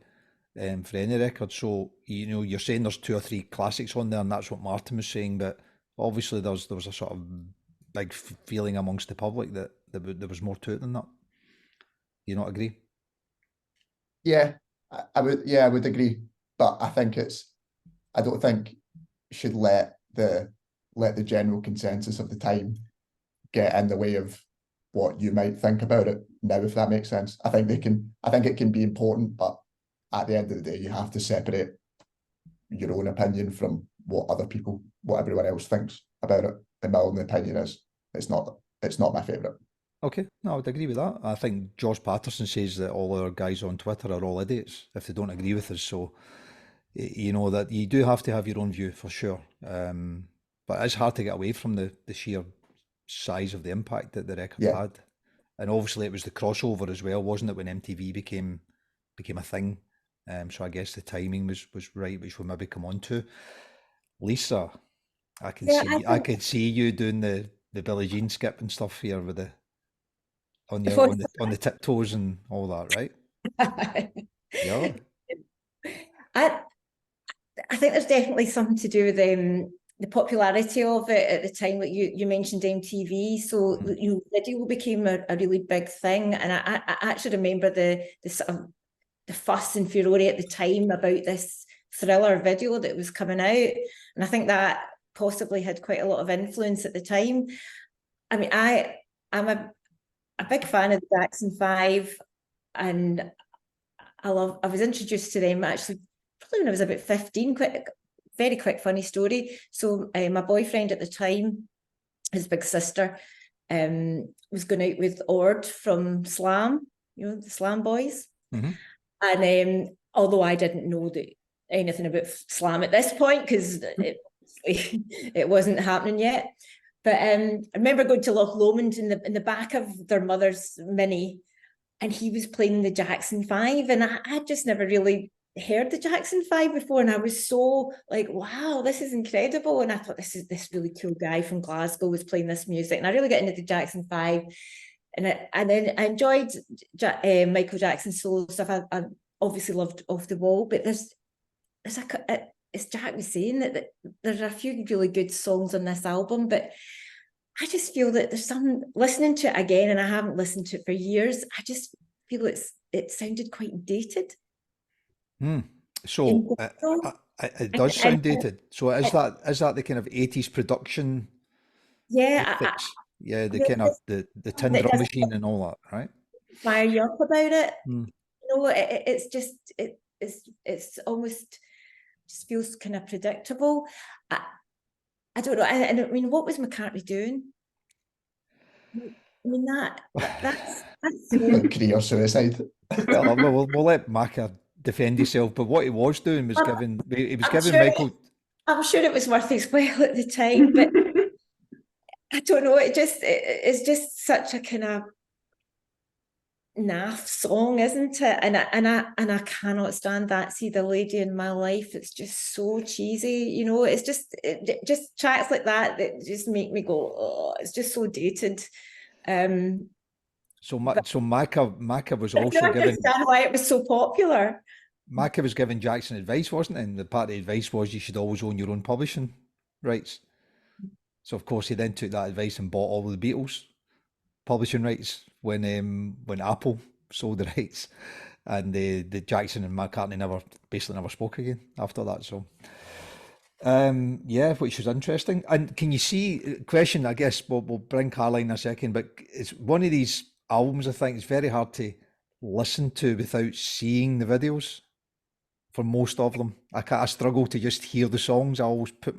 for any record. So, you know, you're saying there's 2 or 3 classics on there, and that's what Martin was saying, but obviously there was a sort of big feeling amongst the public that there was more to it than that. Do you not agree? Yeah, I would agree. But I don't think you should let the general consensus of the time get in the way of what you might think about it now, if that makes sense. I think it can be important, but at the end of the day, you have to separate your own opinion from what everyone else thinks about it. And my own opinion is it's not my favourite. Okay, no, I would agree with that. I think Josh Patterson says that all our guys on Twitter are all idiots if they don't agree with us. So, you know, that you do have to have your own view for sure. But it's hard to get away from the sheer size of the impact that the record Yeah. had. And obviously it was the crossover as well, wasn't it, when MTV became a thing. So I guess the timing was right, which we'll maybe come on to. Lisa, I can Yeah, see I could see you doing the Billie Jean skip and stuff here with the on the tiptoes and all that, right? Yeah. I I think there's definitely something to do with the popularity of it at the time. Like you mentioned MTV, so you know, video became a really big thing, and I actually remember the sort of the fuss and furore at the time about this Thriller video that was coming out, and I think that possibly had quite a lot of influence at the time. I mean, I'm a big fan of the Jackson 5, and I was introduced to them actually probably when I was about 15. Very quick funny story. So my boyfriend at the time, his big sister, was going out with Ord from Slam, you know, the Slam boys. Mm-hmm. And although I didn't know anything about Slam at this point, because it wasn't happening yet. But I remember going to Loch Lomond in the back of their mother's Mini, and he was playing the Jackson 5, and I just never really heard the Jackson 5 before, and I was so like, wow, this is incredible. And I thought, this really cool guy from Glasgow was playing this music, and I really got into the Jackson 5. And then I enjoyed Michael Jackson's solo stuff. I obviously loved Off the Wall, but as Jack was saying, that there's a few really good songs on this album, but I just feel that there's some, listening to it again, and I haven't listened to it for years, I just feel it sounded quite dated. So it does sound dated. So is that the kind of 80s production? Yeah, yeah, the kind of the tin drum machine and all that, right? Fire you up about it. You know, it's just it's almost just feels kind of predictable. I don't know. I mean, what was McCartney doing? I mean, that's career suicide. Well, we'll let Macca defend himself, but what he was doing was giving Michael. I'm sure it was worth his while at the time, but I don't know. It's just such a kind of naff song, isn't it? And I cannot stand that. See the Lady in My Life. It's just so cheesy, you know. It's just tracks like that just make me go, oh, it's just so dated. So Macca was also I giving. understand why it was so popular. Macca was giving Jackson advice, wasn't it? And the part of the advice was you should always own your own publishing rights. So of course he then took that advice and bought all of the Beatles publishing rights when Apple sold the rights, and the Jackson and McCartney basically never spoke again after that. So yeah, which is interesting. And can you see, question, I guess we'll bring Caroline in a second, but it's one of these albums I think it's very hard to listen to without seeing the videos for most of them. I struggle to just hear the songs. I always put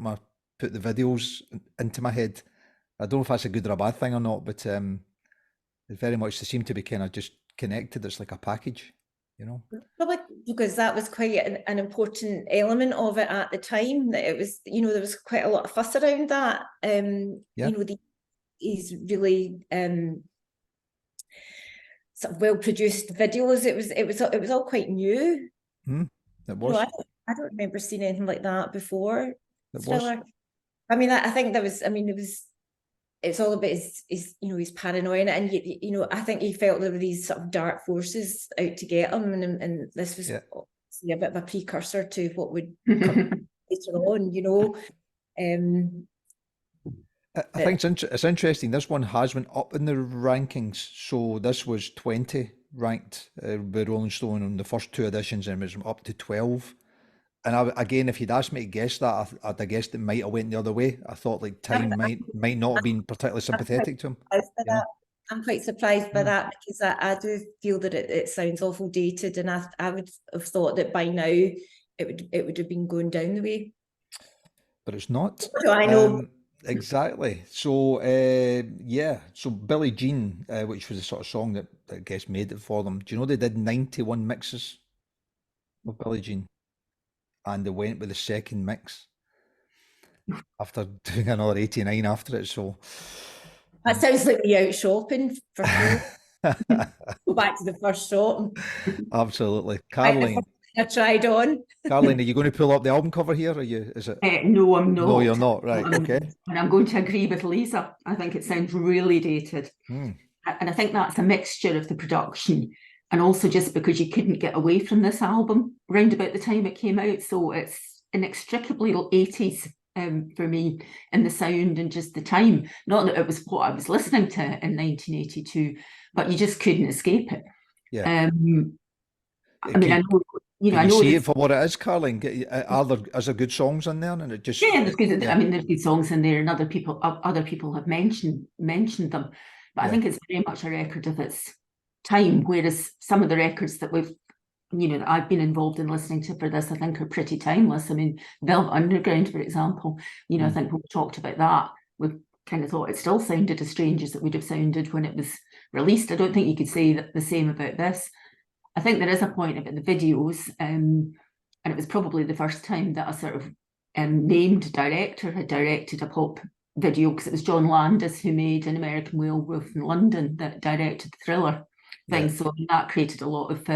the videos into my head. I don't know if that's a good or a bad thing or not, but very much they seem to be kind of just connected. It's like a package, you know. Probably because that was quite an important element of it at the time. That it was, you know, there was quite a lot of fuss around that. You know, these really sort of well produced videos. It was all quite new. It was. You know, I don't remember seeing anything like that before. It was. Thriller. I mean, I think there was. I mean, it's all about his you know, his paranoia, and you know, I think he felt there were these sort of dark forces out to get him, and this was obviously a bit of a precursor to what would come later on, you know. I think it's interesting. This one has went up in the rankings. So this was 20 ranked by Rolling Stone on the first 2 editions, and it was up to 12. And again, if you'd asked me to guess that, I'd have guessed it might have went the other way. I thought like Time might not have been particularly sympathetic to him. I'm quite surprised by that, because I do feel that it sounds awful dated, and I would have thought that by now it would have been going down the way. But it's not. So I know. Exactly. So so Billie Jean, which was the sort of song that I guess made it for them. Do you know they did 91 mixes of Billie Jean, and they went with the second mix after doing another 89 after it. So That sounds like me out shopping for food. Go back to the first shop. Absolutely. Caroline. I tried on. Caroline, are you going to pull up the album cover here? Are you? Is it? No, I'm not. No, you're not. Right. Okay. And I'm going to agree with Lisa. I think it sounds really dated. And I think that's a mixture of the production and also just because you couldn't get away from this album round about the time it came out. So it's inextricably 80s for me in the sound and just the time. Not that it was what I was listening to in 1982, but you just couldn't escape it. Yeah. I mean, I know. You know, can I know see it for what it is, Caroline. Is there good songs in there? And it just there's good. I mean, there's good songs in there, and other people have mentioned them. But I think it's very much a record of its time. Whereas some of the records that that I've been involved in listening to for this, I think are pretty timeless. I mean, Velvet Underground, for example. I think when we talked about that, we kind of thought it still sounded as strange as it would have sounded when it was released. I don't think you could say the same about this. I think there is a point about the videos, and it was probably the first time that a sort of named director had directed a pop video, because it was John Landis who made An American Werewolf in London that directed the Thriller thing. So that created a lot of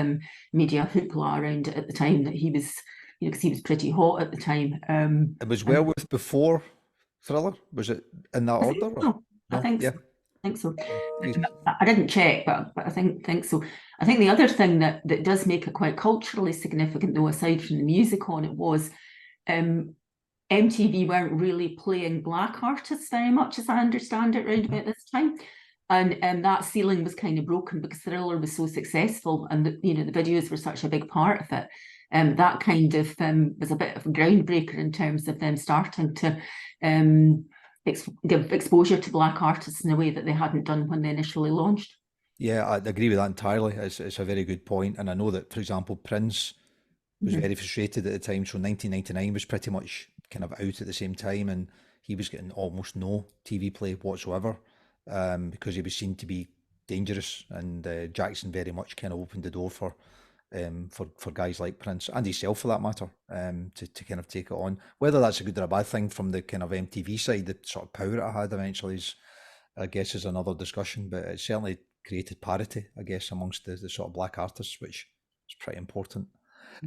media hoopla around it at the time, that he was, because he was pretty hot at the time. It was Werewolf before Thriller? Was it in that order? No, I think so. I think so. I didn't check, but I think so. I think the other thing that does make it quite culturally significant, though, aside from the music on it, was MTV weren't really playing black artists very much, as I understand it, around about this time. And that ceiling was kind of broken because Thriller was so successful, and the videos were such a big part of it. That kind of was a bit of a groundbreaker in terms of them starting to give exposure to black artists in a way that they hadn't done when they initially launched. Yeah, I agree with that entirely. It's a very good point. And I know that, for example, Prince was very frustrated at the time. So 1999 was pretty much kind of out at the same time, and he was getting almost no TV play whatsoever because he was seen to be dangerous. And Jackson very much kind of opened the door for guys like Prince, and himself for that matter, to kind of take it on. Whether that's a good or a bad thing from the kind of MTV side, the sort of power it had eventually I guess is another discussion, but it certainly created parity, I guess, amongst the sort of black artists, which is pretty important.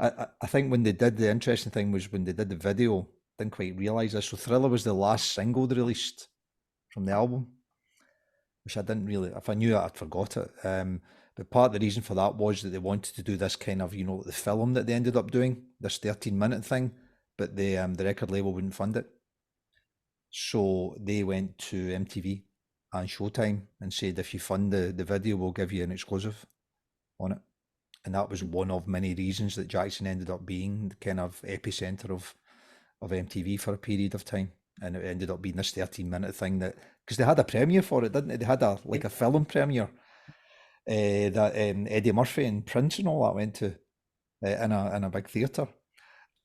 I think when they did, the interesting thing was when they did the video, didn't quite realise this. So Thriller was the last single they released from the album, which I didn't really, if I knew it, I'd forgot it. But part of the reason for that was that they wanted to do this kind of, the film that they ended up doing, this 13-minute thing, but the record label wouldn't fund it. So they went to MTV and Showtime and said, if you fund the video, we'll give you an exclusive on it. And that was one of many reasons that Jackson ended up being the kind of epicenter of MTV for a period of time. And it ended up being this 13-minute thing because they had a premiere for it, didn't they? They had a film premiere that Eddie Murphy and Prince and all that went to in a big theatre.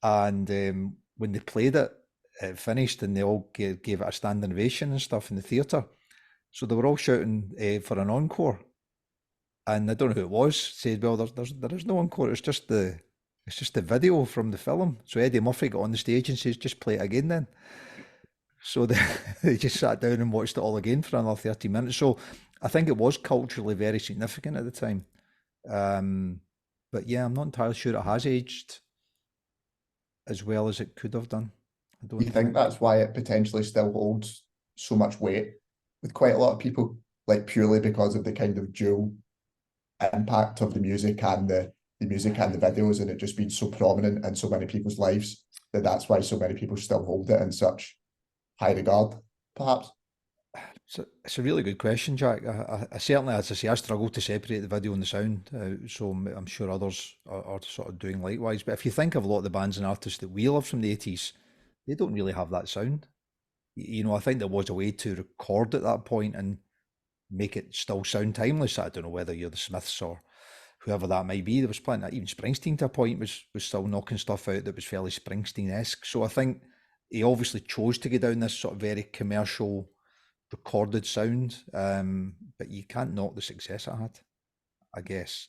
And when they played it, it finished and they all gave it a standing ovation and stuff in the theatre. So they were all shouting for an encore. And I don't know who it was, said, well, there is no encore, it's just the video from the film. So Eddie Murphy got on the stage and says, just play it again then. So they just sat down and watched it all again for another 30 minutes. So I think it was culturally very significant at the time. But yeah, I'm not entirely sure it has aged as well as it could have done. I don't Do you think that's why it potentially still holds so much weight with quite a lot of people, like purely because of the kind of dual impact of the music and the music and the videos, and it just being so prominent in so many people's lives that's why so many people still hold it in such high regard, perhaps? It's a really good question, Jack. I certainly, as I say, I struggle to separate the video and the sound, so I'm sure others are sort of doing likewise. But if you think of a lot of the bands and artists that we love from the 80s, they don't really have that sound. You know, I think there was a way to record at that point and make it still sound timeless. I don't know whether you're the Smiths or whoever that might be. There was plenty, even Springsteen to a point was still knocking stuff out that was fairly Springsteen-esque. So I think he obviously chose to go down this sort of very commercial recorded sound, but you can't knock the success it had, I guess.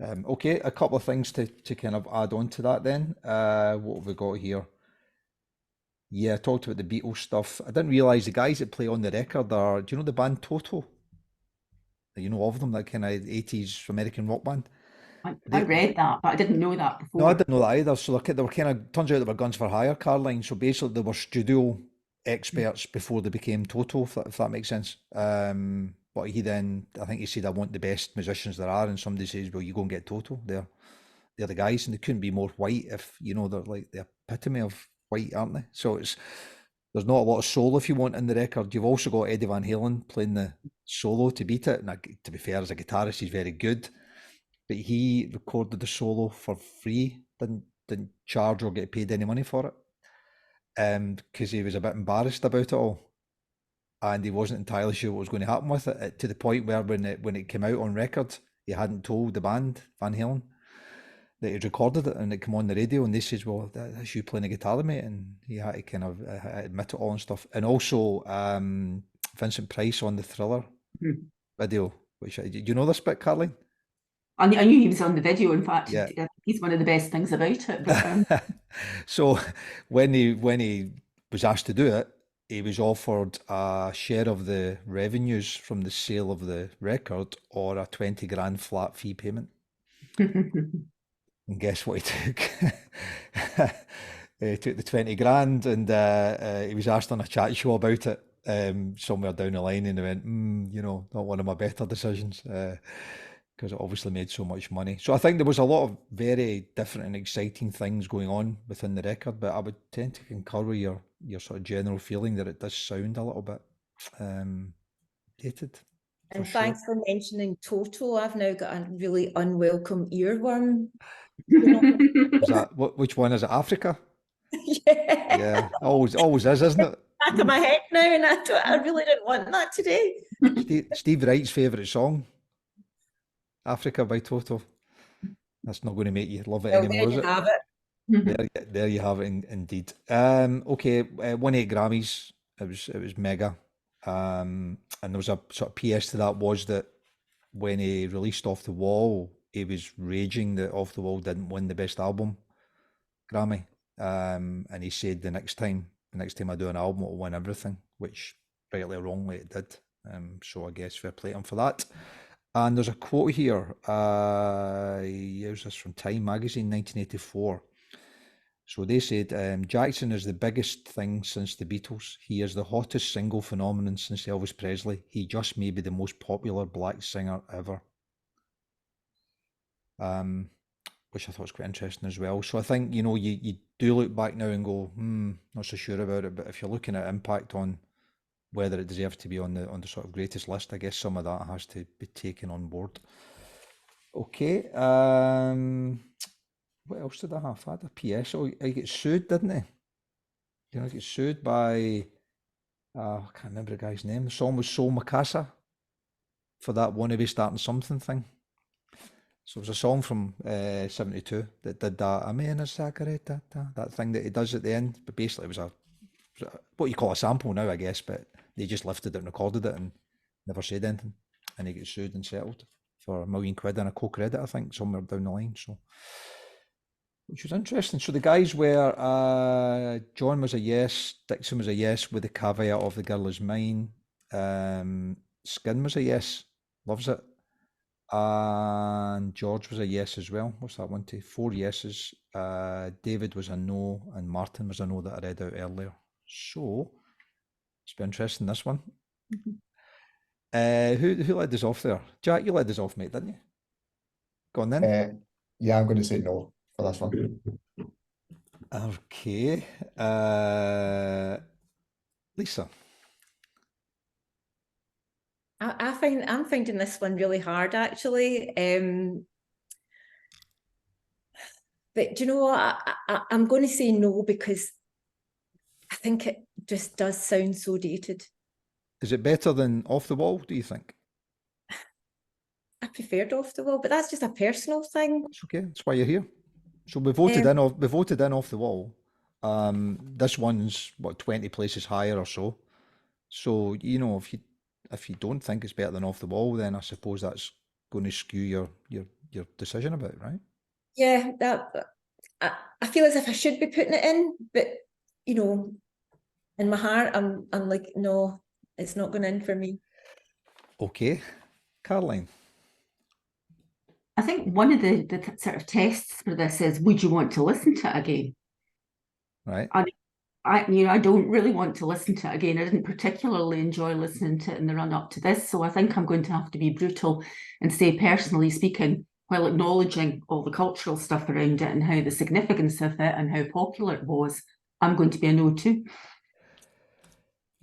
Okay, a couple of things to kind of add on to that then. What have we got here? Yeah, I talked about the Beatles stuff. I didn't realise the guys that play on the record are, do you know the band Toto? You know of them, that kind of 80s American rock band? I read that, but I didn't know that No, I before. didn't know that either. So they were kind of, turns out they were guns for hire, Caroline. So basically they were studio experts before they became Toto, if that makes sense. But he then, I think he said, I want the best musicians there are. And somebody says, well, you go and get Toto. They're the guys, and they couldn't be more white if, you know, they're like the epitome of white, aren't they? So there's not a lot of soul, if you want, in the record. You've also got Eddie Van Halen playing the solo to beat it. And to be fair, as a guitarist, he's very good. But he recorded the solo for free, didn't charge or get paid any money for it, because he was a bit embarrassed about it all, and he wasn't entirely sure what was going to happen with it. To the point where when it came out on record, he hadn't told the band Van Halen that he'd recorded it, and it came on the radio, and they says, "Well, that's you playing the guitar, mate," and he had to kind of admit it all and stuff. And also Vincent Price on the Thriller video, which do you know this bit, Carly? I knew he was on the video. In fact, Yeah. he's one of the best things about it. But, So when he was asked to do it, he was offered a share of the revenues from the sale of the record or a 20 grand flat fee payment. And guess what he took? He took the 20 grand, and he was asked on a chat show about it somewhere down the line, and he went, you know, not one of my better decisions. Because it obviously made so much money. So I think there was a lot of very different and exciting things going on within the record, but I would tend to concur with your sort of general feeling that it does sound a little bit dated. And sure. thanks for mentioning Toto. I've now got a really unwelcome earworm. Is that which one is it? Africa? Yeah. Yeah, always is, isn't it? Back of my head now, and I really didn't want that today. Steve Wright's favourite song, Africa by Toto. That's not going to make you love it anymore, is it? Have it. There you have it, indeed. Okay, won 8 Grammys. It was mega. And there was a sort of PS to that, was that when he released Off the Wall, he was raging that Off the Wall didn't win the Best Album Grammy. And he said the next time I do an album, it'll win everything, which rightly or wrongly it did. So I guess fair play to him for that. And there's a quote here. Here's this from Time magazine, 1984. So they said, Jackson is the biggest thing since the Beatles. He is the hottest single phenomenon since Elvis Presley. He just may be the most popular black singer ever. Which I thought was quite interesting as well. So I think, you know, you do look back now and go, not so sure about it. But if you're looking at impact on whether it deserves to be on the sort of greatest list, I guess some of that has to be taken on board. Okay. What else did I have? I had a PS. Oh, he got sued, didn't he? You know, he got sued by, I can't remember the guy's name. The song was Soul Makasa for that wannabe starting something thing. So it was a song from 72 that did that, I'm in a cigarette, that thing that he does at the end. But basically it was what you call a sample now, I guess, but they just lifted it and recorded it and never said anything. And he gets sued and settled for £1 million and a co-credit, I think, somewhere down the line. So, which was interesting. So the guys were, John was a yes, Dixon was a yes with the caveat of The Girl Is Mine. Skin was a yes, loves it. And George was a yes as well. What's that one to? 4 yeses. David was a no, and Martin was a no that I read out earlier. So it's been interesting, this one. Who led us off there? Jack, you led us off, mate, didn't you? Go on then. Yeah, I'm going to say no for this one. Okay. Lisa. I'm finding this one really hard, actually. But do you know what? I'm going to say no, because I think it just does sound so dated. Is it better than Off the Wall, do you think? I preferred Off the Wall, but that's just a personal thing. It's okay. That's why you're here. So we voted in Off the Wall. This one's what, 20 places higher or so. So, you know, if you don't think it's better than Off the Wall, then I suppose that's going to skew your decision about it, right? Yeah, I feel as if I should be putting it in, but you know, in my heart, I'm like, no, it's not going in for me. Okay. Caroline. I think one of the sort of tests for this is, would you want to listen to it again? Right. I don't really want to listen to it again. I didn't particularly enjoy listening to it in the run up to this, so I think I'm going to have to be brutal and say, personally speaking, while acknowledging all the cultural stuff around it and how the significance of it and how popular it was, I'm going to be a no too.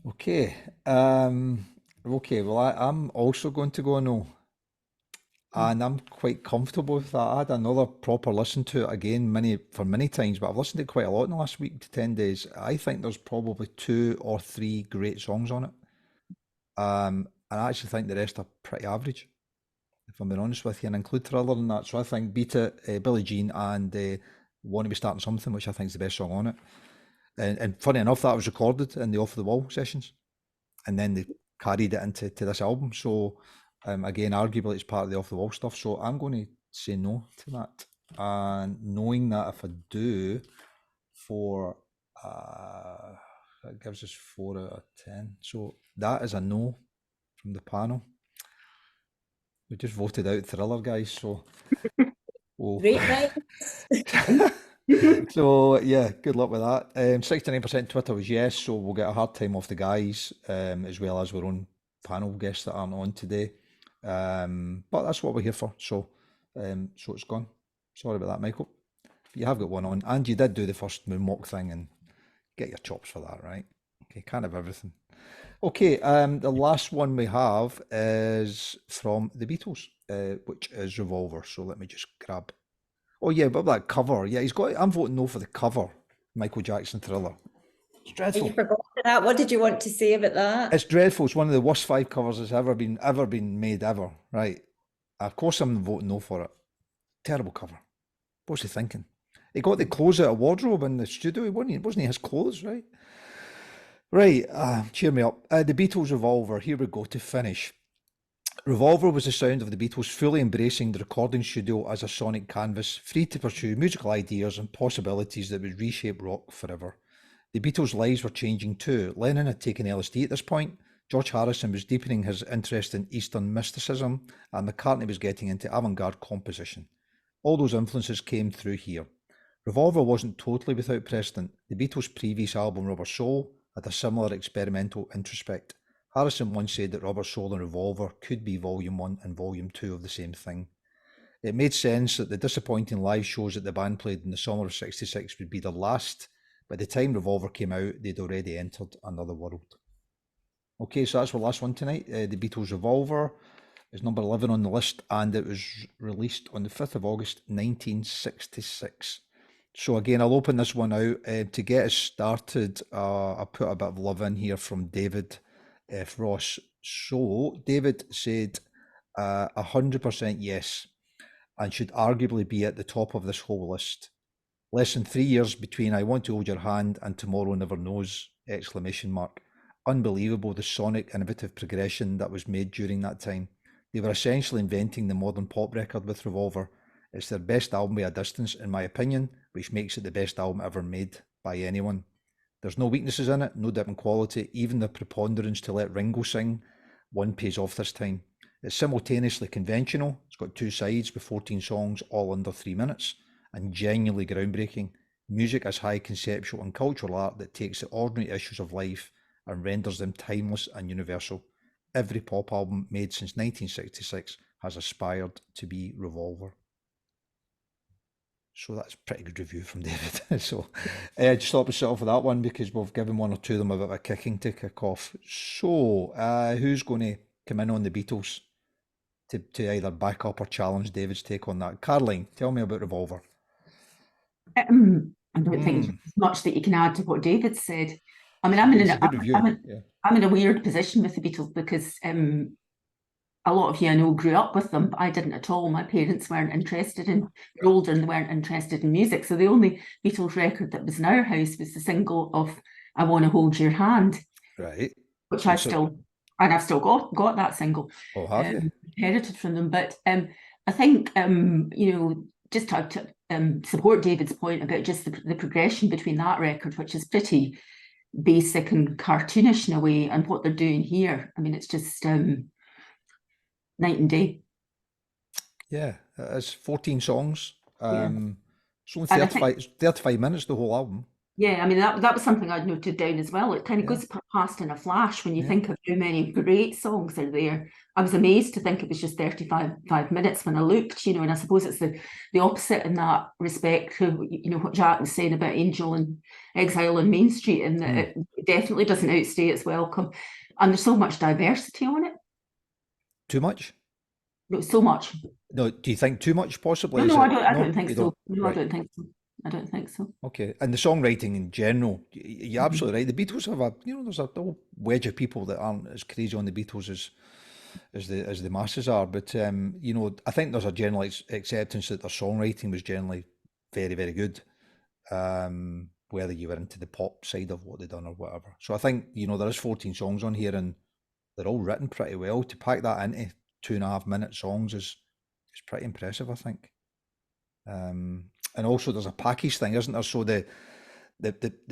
Okay. Okay, well, I'm also going to go no. And I'm quite comfortable with that. I had another proper listen to it again many times, but I've listened to it quite a lot in the last week to 10 days. I think there's probably 2 or 3 great songs on it. And I actually think the rest are pretty average, if I'm being honest with you, and include Thriller in that. So I think Beat It, Billie Jean, and Want to Be Starting Something, which I think is the best song on it. And funny enough, that was recorded in the Off the Wall sessions, and then they carried it into this album. So again, arguably it's part of the Off the Wall stuff. So I'm going to say no to that, and knowing that if I do, that gives us 4 out of 10. So that is a no from the panel. We just voted out Thriller, guys. So Great, right? So yeah, good luck with that. 69% Twitter was yes, so we'll get a hard time off the guys, as well as our own panel guests that aren't on today. But that's what we're here for. So it's gone. Sorry about that, Michael. But you have got one on, and you did do the first moonwalk thing, and get your chops for that, right? Okay, can't have everything. Okay, the last one we have is from the Beatles, which is Revolver. So let me just grab. Oh yeah, but that cover. Yeah, I'm voting no for the cover. Michael Jackson Thriller. It's dreadful. You forgot that. What did you want to say about that? It's dreadful. It's one of the worst 5 covers that's ever been made ever. Right. Of course I'm voting no for it. Terrible cover. What's he thinking? He got the clothes out of wardrobe in the studio, wasn't he his clothes, right? Right, cheer me up. The Beatles Revolver, here we go to finish. Revolver was the sound of the Beatles fully embracing the recording studio as a sonic canvas, free to pursue musical ideas and possibilities that would reshape rock forever. The Beatles' lives were changing too. Lennon had taken LSD at this point, George Harrison was deepening his interest in Eastern mysticism, and McCartney was getting into avant-garde composition. All those influences came through here. Revolver wasn't totally without precedent. The Beatles' previous album, Rubber Soul, had a similar experimental introspect. Harrison once said that Rubber Soul and Revolver could be Volume 1 and Volume 2 of the same thing. It made sense that the disappointing live shows that the band played in the summer of '66 would be their last. By the time Revolver came out, they'd already entered another world. Okay, so that's our last one tonight. The Beatles' Revolver is number 11 on the list, and it was released on the 5th of August 1966. So again, I'll open this one out. To get us started, I put a bit of love in here from David F. Ross. So David said 100% yes, and should arguably be at the top of this whole list. Less than 3 years between I Want to Hold Your Hand and Tomorrow Never Knows! Unbelievable the sonic innovative progression that was made during that time. They were essentially inventing the modern pop record with Revolver. It's their best album by a distance, in my opinion, which makes it the best album ever made by anyone. There's no weaknesses in it, no dip in quality, even the preponderance to let Ringo sing one pays off this time. It's simultaneously conventional. It's got 2 sides with 14 songs, all under 3 minutes, and genuinely groundbreaking. Music as high conceptual and cultural art that takes the ordinary issues of life and renders them timeless and universal. Every pop album made since 1966 has aspired to be Revolver. So that's a pretty good review from David. So just thought myself for that one because we've given one or two of them a bit of a kicking to kick off. So who's going to come in on the Beatles to either back up or challenge David's take on that? Caroline, tell me about Revolver. I don't think there's much that you can add to what David said. I mean, I'm in a weird position with the Beatles because a lot of you I know grew up with them, but I didn't at all. My parents weren't interested in, they're older and they weren't interested in music. So the only Beatles record that was in our house was the single of I Wanna Hold Your Hand. Right. Which I've still got that single. Oh, have you? Inherited from them. But I think, you know, just to support David's point about just the progression between that record, which is pretty basic and cartoonish in a way, and what they're doing here. I mean, it's just night and day. Yeah, it's 14 songs. Yeah. It's only 35 minutes, the whole album. Yeah, I mean, that was something I'd noted down as well. It kind of goes past in a flash when you think of how many great songs are there. I was amazed to think it was just 35 minutes when I looked, you know, and I suppose it's the opposite in that respect to, you know, what Jack was saying about Angel and Exile on Main Street, and that it definitely doesn't outstay its welcome. And there's so much diversity on it. Too much? No, so much. No, do you think too much possibly? No, I don't think so. No, Right. I don't think so. I don't think so. Okay, and the songwriting in general, you're absolutely right. The Beatles have there's a whole wedge of people that aren't as crazy on the Beatles as the masses are. But you know, I think there's a general acceptance that their songwriting was generally very, very good. Whether you were into the pop side of what they'd done or whatever. So I think, you know, there is 14 songs on here and they're all written pretty well. To pack that into 2.5 minute songs is pretty impressive, I think. And also there's a package thing, isn't there? So the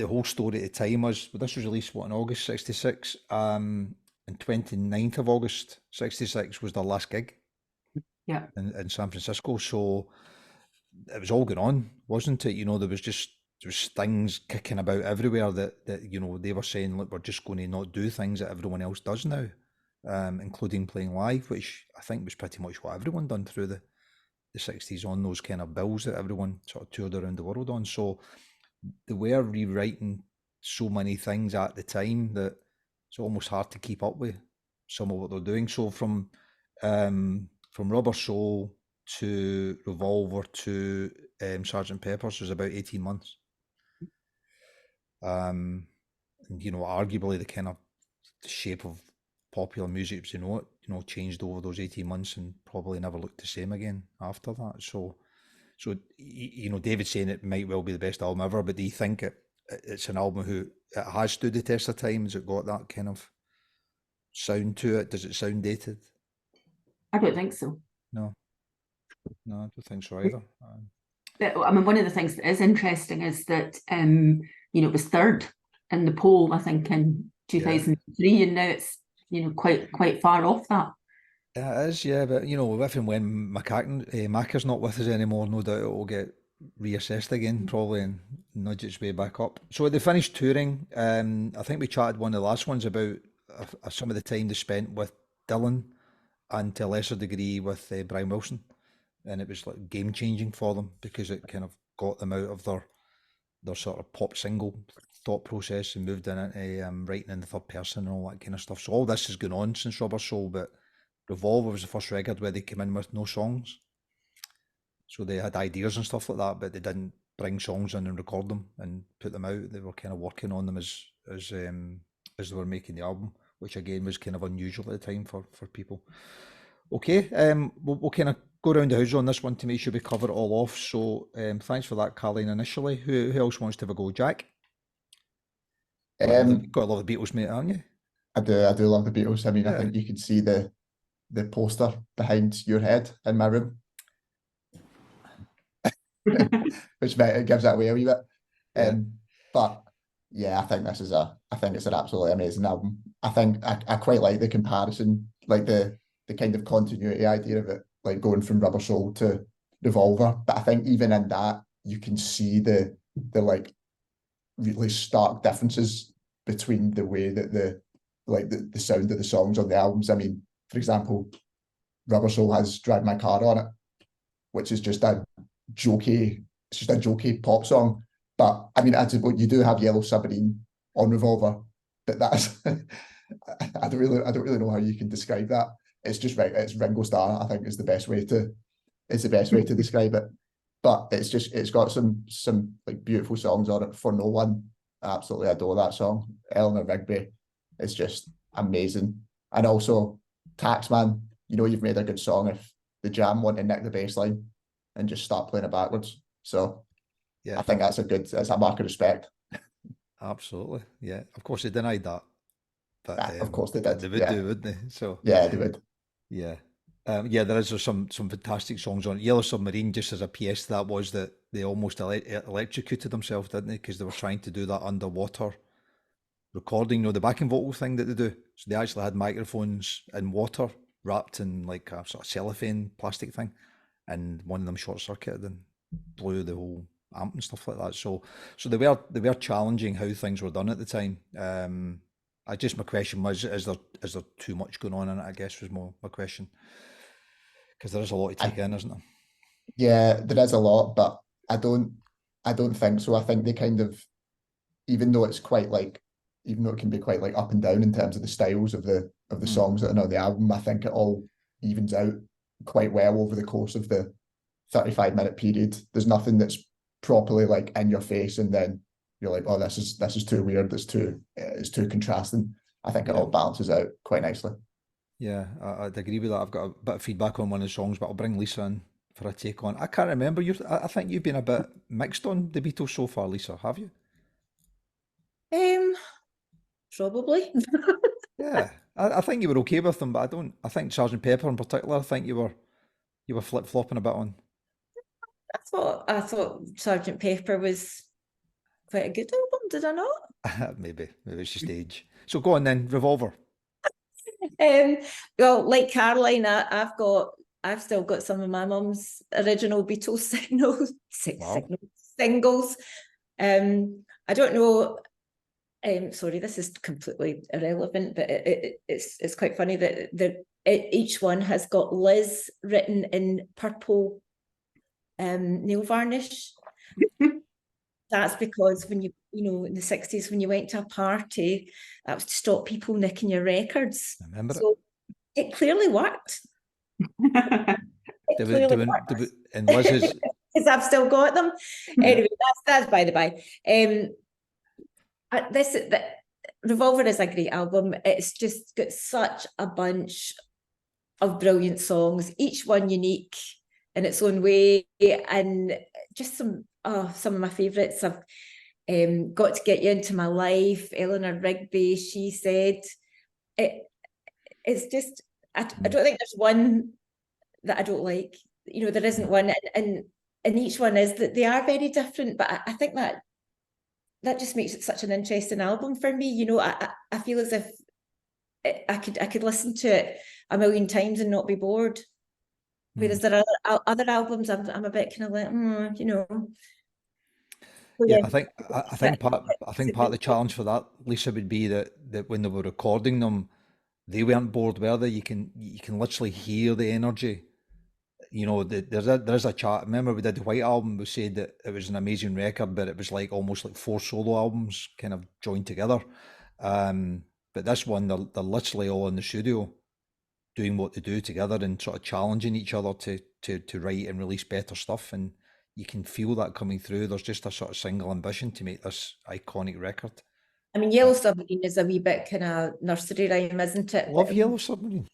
whole story at the time was, well, this was released in August 66, and 29th of August 66 was their last gig in San Francisco. So it was all going on, wasn't it? You know, there was things kicking about everywhere that you know, they were saying, look, we're just going to not do things that everyone else does now, including playing live, which I think was pretty much what everyone done through the 60s on those kind of bills that everyone sort of toured around the world on. So they were rewriting so many things at the time that it's almost hard to keep up with some of what they're doing. So from Rubber Soul to Revolver to Sgt. Pepper's was about 18 months. And, you know, arguably the kind of shape of popular music as you know it, you know, changed over those 18 months and probably never looked the same again after that. So you know, David saying it might well be the best album ever, but do you think it's an album it has stood the test of time? Has it got that kind of sound to it? Does it sound dated? I don't think so. No, I don't think so either. I mean, one of the things that is interesting is that you know, it was third in the poll, I think, in 2003, and now it's, you know, quite far off that. Yeah, it is, yeah, but you know, if and when Macca's not with us anymore, no doubt it will get reassessed again, probably, and nudge its way back up. So they finished touring. I think we chatted one of the last ones about some of the time they spent with Dylan, and to a lesser degree with Brian Wilson, and it was like game changing for them because it kind of got them out of their sort of pop single thought process and moved into writing in the third person and all that kind of stuff. So all this has gone on since Rubber Soul, but Revolver was the first record where they came in with no songs. So they had ideas and stuff like that, but they didn't bring songs in and record them and put them out. They were kind of working on them as they were making the album, which again was kind of unusual at the time for people. Okay, we'll kind of go around the house on this one to make sure we cover it all off. So thanks for that, Caroline, initially. Who else wants to have a go? Jack? You've got to love the Beatles, mate, aren't you? I do love the Beatles. I mean, I think you can see the poster behind your head in my room, which it gives that away a wee bit. But yeah, I think it's an absolutely amazing album. I think I quite like the comparison, like the kind of continuity idea of it, like going from Rubber Soul to Revolver. But I think even in that, you can see the like really stark differences between the way that the sound of the songs on the albums. I mean, for example, Rubber Soul has Drive My Car on it, which is just a jokey pop song. But I mean, you do have Yellow Submarine on Revolver, but that's I don't really know how you can describe that. It's just right. It's Ringo Starr, I think, is the best way to describe it. But it's got some like beautiful songs on it. For No One, I absolutely adore that song. Eleanor Rigby is just amazing. And also Taxman, you know you've made a good song if the Jam want to nick the bass line and just start playing it backwards. So Yeah, I think that's a mark of respect. absolutely. Yeah, of course they denied that, but Of course they but did. they would Yeah, do, wouldn't they? So yeah, they would. yeah. Yeah, there is some fantastic songs on it. Yellow Submarine, just as a PS to that, was that they almost electrocuted themselves, didn't they? Because they were trying to do that underwater recording, you know, the backing vocal thing that they do. So they actually had microphones in water wrapped in like a sort of cellophane plastic thing, and one of them short circuited and blew the whole amp and stuff like that. So they were challenging how things were done at the time. My question was, is there too much going on in it? I guess was my question, because there is a lot to take in, isn't there? Yeah, there is a lot, but I don't think so. I think they kind of, even though it's quite like, even though it can be quite like up and down in terms of the styles of the songs that are on the album, I think it all evens out quite well over the course of the 35-minute period. There's nothing that's properly like in your face, and then you're like, oh, this is too weird. It's too contrasting. I think it all balances out quite nicely. Yeah, I'd agree with that. I've got a bit of feedback on one of the songs, but I'll bring Lisa in for a take on. I can't remember. I think you've been a bit mixed on the Beatles so far, Lisa. Have you? Probably. Yeah, I think you were okay with them, but I don't. I think Sergeant Pepper in particular. I think you were flip flopping a bit on. I thought Sergeant Pepper was quite a good album, did I not? Maybe it's just age. So go on then, Revolver. Well, like Caroline, I've still got some of my mum's original Beatles Wow. singles. I don't know. Sorry, this is completely irrelevant, but it's quite funny that each one has got Liz written in purple nail varnish. That's because when you know, in the 60s, when you went to a party, that was to stop people nicking your records. I remember So it clearly worked. and Liz's. Because I've still got them. Anyway, that's by the by. The Revolver is a great album. It's just got such a bunch of brilliant songs, each one unique in its own way, and just some of my favourites. I've Got to Get You Into My Life, Eleanor Rigby, She Said. It's just, I don't think there's one that I don't like. You know, there isn't one, and each one is that they are very different, but I think that just makes it such an interesting album for me. You know, I feel as if I could listen to it a million times and not be bored. Whereas there are other albums I'm a bit kind of like, you know. So, Yeah, I think part of the challenge for that, Lisa, would be that when they were recording them, they weren't bored, were they? You can literally hear the energy. You know, there's a chat. Remember we did the White Album. We said that it was an amazing record, but it was like almost like 4 solo albums kind of joined together. But this one, they're literally all in the studio doing what they do together and sort of challenging each other to write and release better stuff. And you can feel that coming through. There's just a sort of single ambition to make this iconic record. I mean, Yellow Submarine is a wee bit kind of nursery rhyme, isn't it? Love Yellow Submarine.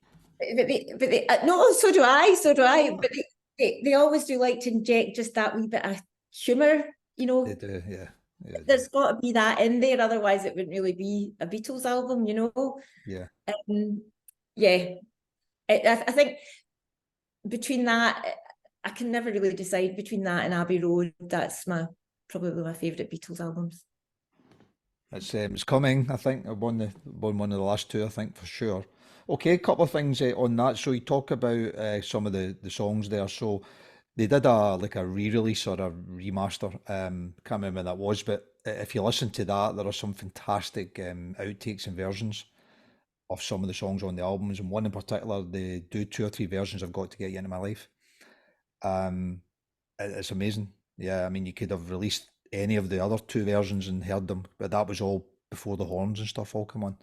No, so do I. Oh. But they always do like to inject just that wee bit of humour, you know. They do, yeah. There's got to be that in there, otherwise it wouldn't really be a Beatles album, you know. Yeah. Yeah. I think between that, I can never really decide between that and Abbey Road. That's probably my favourite Beatles albums. It's coming. I think I won one of the last two. I think for sure. Okay, a couple of things on that. So you talk about some of the songs there. So they did a like a re-release or a remaster. Can't remember when that was, but if you listen to that, there are some fantastic outtakes and versions of some of the songs on the albums, and one in particular, they do 2 or 3 versions of "Got to Get You Into My Life." It's amazing. Yeah, I mean, you could have released any of the other 2 versions and heard them, but that was all before the horns and stuff all come on.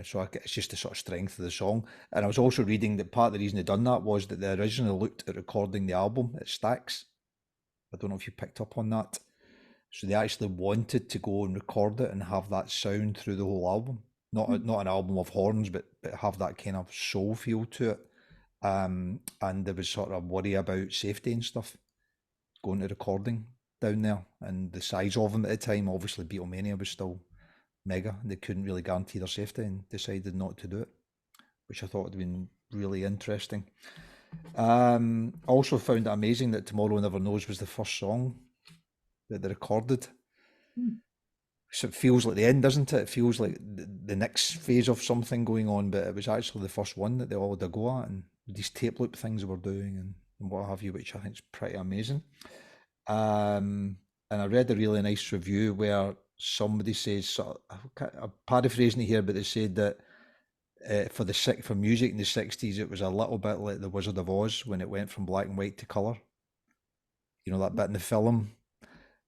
So it's just the sort of strength of the song. And I was also reading that part of the reason they done that was that they originally looked at recording the album at Stax. I don't know if you picked up on that. So they actually wanted to go and record it and have that sound through the whole album. Not an album of horns, but have that kind of soul feel to it. And there was sort of worry about safety and stuff going to recording down there, and the size of them at the time. Obviously, Beatlemania was still mega. They couldn't really guarantee their safety and decided not to do it, which I thought would have been really interesting. I also found it amazing that Tomorrow Never Knows was the first song that they recorded. So it feels like the end, doesn't it? It feels like the next phase of something going on, but it was actually the first one that they all had a go at, and these tape loop things they were doing and what have you, which I think is pretty amazing. And I read a really nice review where somebody says, I'm paraphrasing it here, but they said that for music in the 60s, it was a little bit like The Wizard of Oz when it went from black and white to colour. You know, that bit in the film.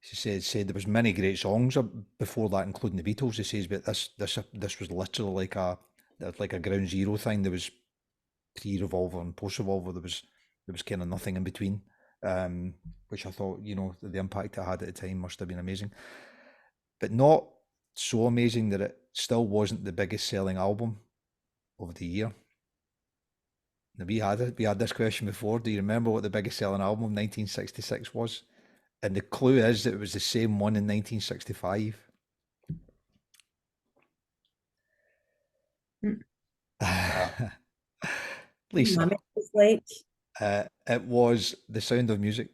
She said there was many great songs before that, including the Beatles. He says, but this was literally like a ground zero thing. There was pre-Revolver and post-Revolver. There was kind of nothing in between, which I thought, you know, the impact it had at the time must have been amazing, but not so amazing that it still wasn't the biggest selling album of the year. Now, we had this question before. Do you remember what the biggest selling album of 1966 was? And the clue is that it was the same one in 1965. Lisa. It was The Sound of Music.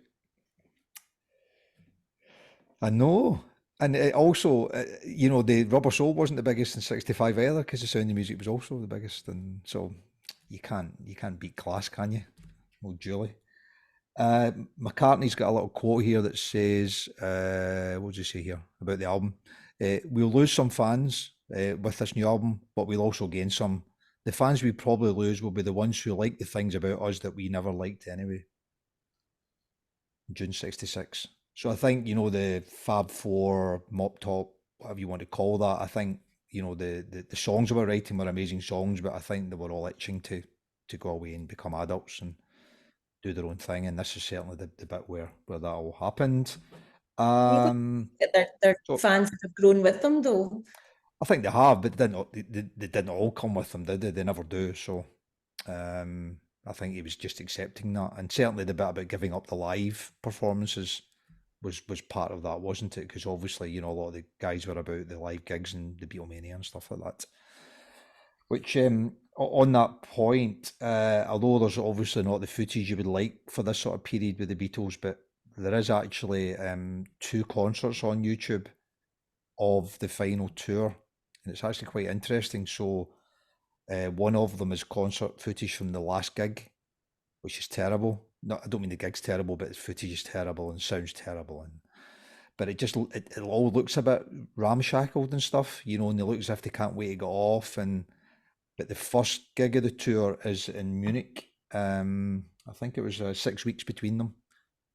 I know. And it also, you know, the Rubber Soul wasn't the biggest in 65 either, because The Sound of Music was also the biggest. And so you can't beat class, can you? Well, Julie. McCartney's got a little quote here that says, what does he say here about the album? We'll lose some fans with this new album, but we'll also gain some. The fans we probably lose will be the ones who like the things about us that we never liked anyway. June 66. So I think, you know, the Fab Four, Mop Top, whatever you want to call that, I think, you know, the songs they were writing were amazing songs, but I think they were all itching to go away and become adults and do their own thing, and this is certainly the bit where that all happened. Their fans have grown with them, though. I think they have, but they didn't all come with them, did they? They never do. So I think he was just accepting that, and certainly the bit about giving up the live performances was part of that, wasn't it? Because obviously, you know, a lot of the guys were about the live gigs and the Beatlemania and stuff like that. Which, on that point, although there's obviously not the footage you would like for this sort of period with the Beatles, but there is actually 2 concerts on YouTube of the final tour, and it's actually quite interesting. So one of them is concert footage from the last gig, which is terrible. No, I don't mean the gig's terrible, but the footage is terrible and sounds terrible, but it all looks a bit ramshackled and stuff, you know, and they look as if they can't wait to get off. But the first gig of the tour is in Munich. I think it was 6 weeks between them,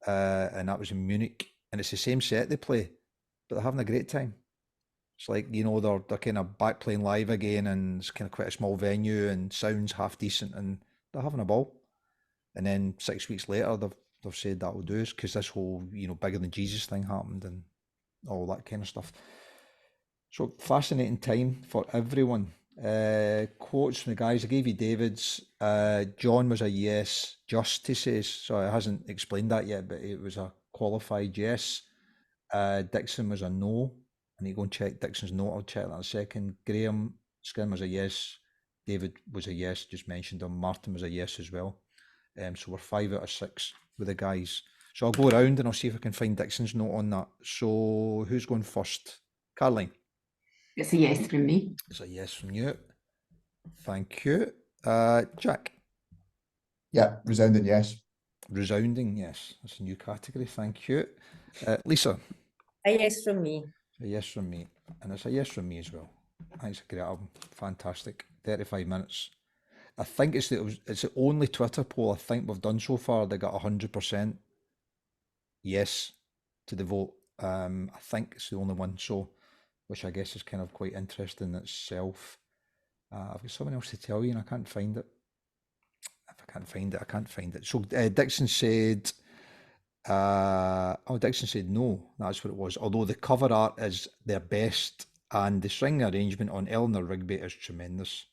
and that was in Munich. And it's the same set they play, but they're having a great time. It's like, you know, they're kind of back playing live again, and it's kind of quite a small venue, and sounds half decent, and they're having a ball. And then 6 weeks later, they've said that will do us, because this whole, you know, Bigger Than Jesus thing happened and all that kind of stuff. So fascinating time for everyone. Quotes from the guys. I gave you David's. John was a yes, just he says. So it hasn't explained that yet, but it was a qualified yes. Dixon was a no. I need to go and check Dixon's note. I'll check that in a second. Graham Skin was a yes. David was a yes, just mentioned him. Martin was a yes as well. So we're 5 out of 6 with the guys. So I'll go around and I'll see if I can find Dixon's note on that. So who's going first? Caroline? It's a yes from me. It's a yes from you. Thank you. Jack? Yeah, resounding yes. Resounding yes. That's a new category. Thank you. Lisa? A yes from me. A yes from me. And it's a yes from me as well. I think it's a great album. Fantastic. 35 minutes. I think it's the only Twitter poll I think we've done so far that got 100% yes to the vote. I think it's the only one, so which I guess is kind of quite interesting in itself. I've got something else to tell you and I can't find it. If I can't find it, I can't find it. So Dixon said, Dixon said no, that's what it was. Although the cover art is their best and the string arrangement on Eleanor Rigby is tremendous.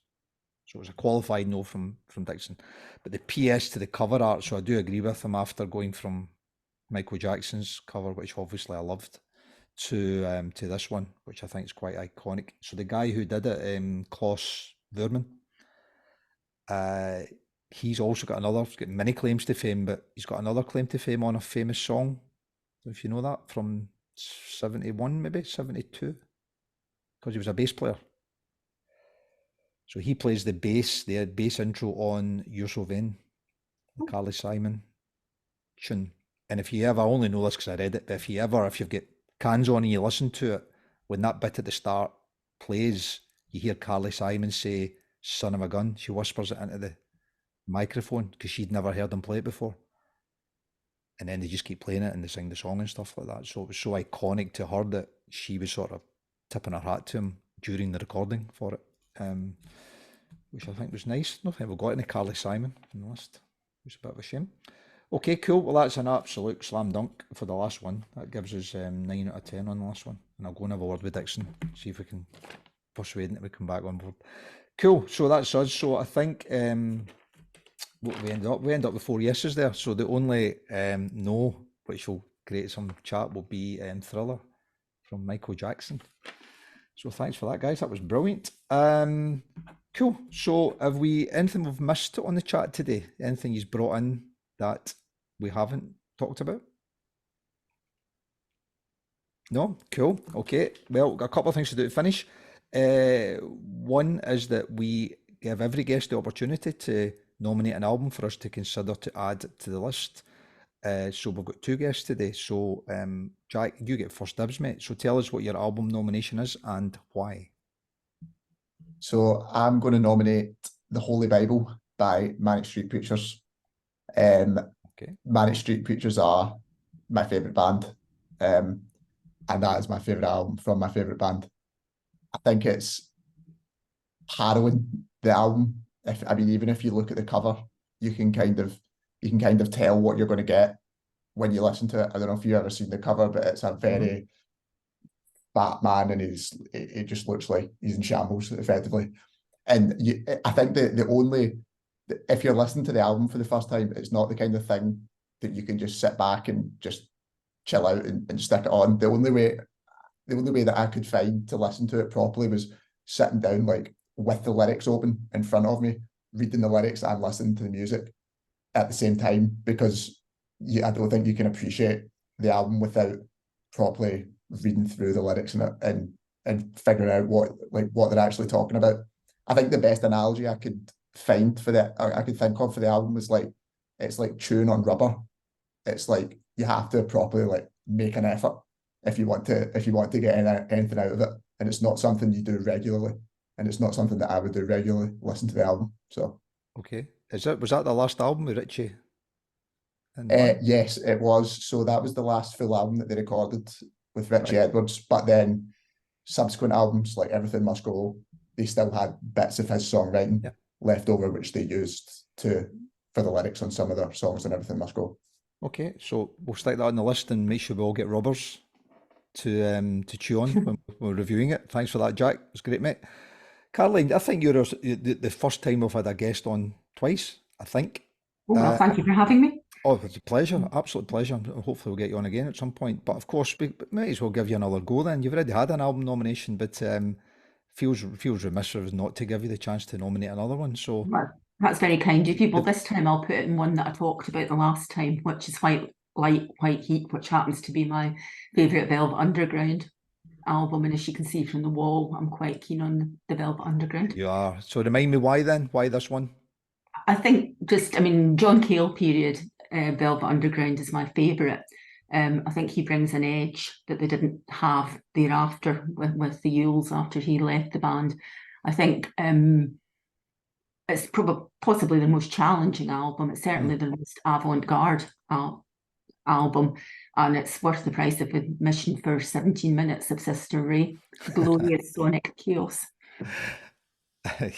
So it was a qualified no from Dixon. But the PS to the cover art, so I do agree with him after going from Michael Jackson's cover, which obviously I loved, to this one, which I think is quite iconic. So the guy who did it, Klaus Verman, he's also got he's got many claims to fame, but he's got another claim to fame on a famous song, if you know that, from 71, maybe 72, because he was a bass player. So he plays the bass intro on You're So Vain, the Carly Simon tune. And if you ever, I only know this because I read it, but if you've got cans on and you listen to it, when that bit at the start plays, you hear Carly Simon say, "Son of a gun." She whispers it into the microphone because she'd never heard him play it before. And then they just keep playing it and they sing the song and stuff like that. So it was so iconic to her that she was sort of tipping her hat to him during the recording for it, which I think was nice. I don't think we've got any Carly Simon on the list, which is a bit of a shame. Okay, cool. Well, that's an absolute slam dunk for the last one. That gives us 9 out of 10 on the last one. And I'll go and have a word with Dixon, see if we can persuade him to come back on board. Cool. So that's us. So I think what we end up with 4 yeses there. So the only no, which will create some chat, will be Thriller from Michael Jackson. So thanks for that, guys. That was brilliant. Cool. So have we anything we've missed on the chat today? Anything you've brought in that we haven't talked about? No? Cool. Okay. Well, got a couple of things to do to finish. One is that we give every guest the opportunity to nominate an album for us to consider to add to the list. So we've got 2 guests today. So Jack, you get first dibs, mate. So tell us what your album nomination is and why. So I'm going to nominate The Holy Bible by Manic Street Preachers. Okay. Manic Street Preachers are my favourite band, and that is my favourite album from my favourite band. I think it's harrowing, the album. Even if you look at the cover, you can kind of tell what you're going to get when you listen to it. I don't know if you've ever seen the cover, but it's a very fat man, and it just looks like he's in shambles, effectively. And I think if you're listening to the album for the first time, it's not the kind of thing that you can just sit back and just chill out and stick it on. The only way that I could find to listen to it properly was sitting down, like, with the lyrics open in front of me, reading the lyrics and listening to the music at the same time, because I don't think you can appreciate the album without properly reading through the lyrics and figuring out what they're actually talking about. I think the best analogy I could find I could think of for the album was it's like chewing on rubber. It's like you have to properly make an effort if you want to get anything out of it, and it's not something you do regularly, and it's not something that I would do regularly. Listen to the album. So okay, was that the last album with Richie? Yes, it was. So that was the last full album that they recorded with Richie Edwards. But then subsequent albums, like Everything Must Go, they still had bits of his songwriting left over, which they used for the lyrics on some of their songs and Everything Must Go. Okay, so we'll stick that on the list and make sure we all get rubbers to chew on when we're reviewing it. Thanks for that, Jack. It's great, mate. Caroline, I think you're the first time we've had a guest on twice, I think. Well, thank you for having me. Oh, it's a pleasure, absolute pleasure. Hopefully we'll get you on again at some point. But of course, we might as well give you another go then. You've already had an album nomination, but feels remiss of us not to give you the chance to nominate another one. So that's very kind of you. Well, this time I'll put it in one that I talked about the last time, which is White Heat, which happens to be my favourite Velvet Underground. album, and as you can see from the wall, I'm quite keen on the Velvet Underground. You are. So remind me why then? Why this one? I think just, I mean, John Cale period, Velvet Underground is my favourite. I think he brings an edge that they didn't have thereafter with the Yules after he left the band. I think it's possibly the most challenging album. It's certainly the most avant-garde album, and it's worth the price of admission for 17 minutes of Sister Ray. Glorious sonic chaos.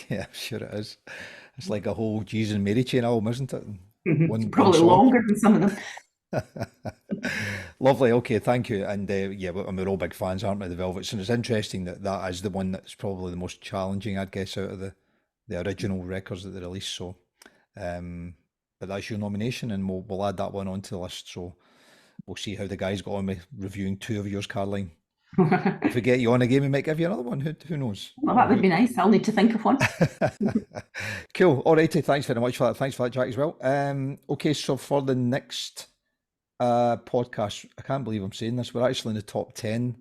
Yeah, sure it is. It's like a whole Jesus and Mary chain album, isn't it? One Probably song. longer than some of them. Lovely. Okay, thank you. And yeah, we're all big fans, aren't we, the Velvets? And it's interesting that that is the one that's probably the most challenging, I'd guess, out of the original records that they released. So, but that's your nomination, and we'll add that one onto the list. So we'll see how the guys got on with reviewing two of yours, Caroline. If we get you on again, we might give you another one. Who knows? Well, that would be nice. I'll need to think of one. Cool. All righty. Thanks very much for that. Thanks for that, Jack, as well. Okay, so for the next podcast, I can't believe I'm saying this, we're actually in the top 10.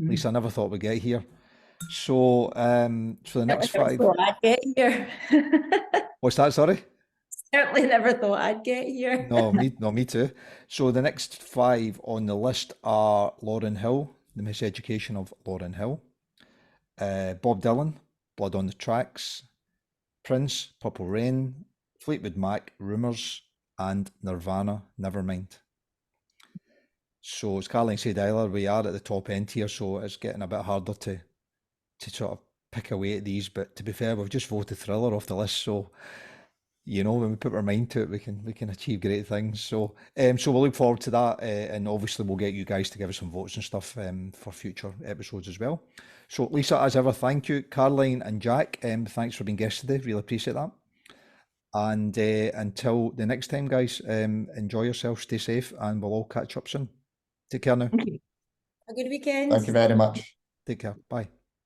At least I never thought we'd get here. So for the next Certainly 5. never thought I'd get here. What's that, sorry? Certainly never thought I'd get here. No, me too. So the next 5 on the list are Lauryn Hill, The Miseducation of Lauryn Hill, Bob Dylan, Blood on the Tracks, Prince, Purple Rain, Fleetwood Mac, Rumours, and Nirvana, Nevermind. So as Caroline said earlier, we are at the top end here, so it's getting a bit harder to sort of pick away at these. But to be fair, we've just voted Thriller off the list, so you know, when we put our mind to it, we can achieve great things. So so we'll look forward to that, and obviously we'll get you guys to give us some votes and stuff for future episodes as well. So Lisa, as ever, thank you. Caroline and Jack, thanks for being guests today. Really appreciate that. And until the next time, guys, enjoy yourself, stay safe, and we'll all catch up soon. Take care now. Thank you. Have a good weekend. Thank you very much. Take care. Bye.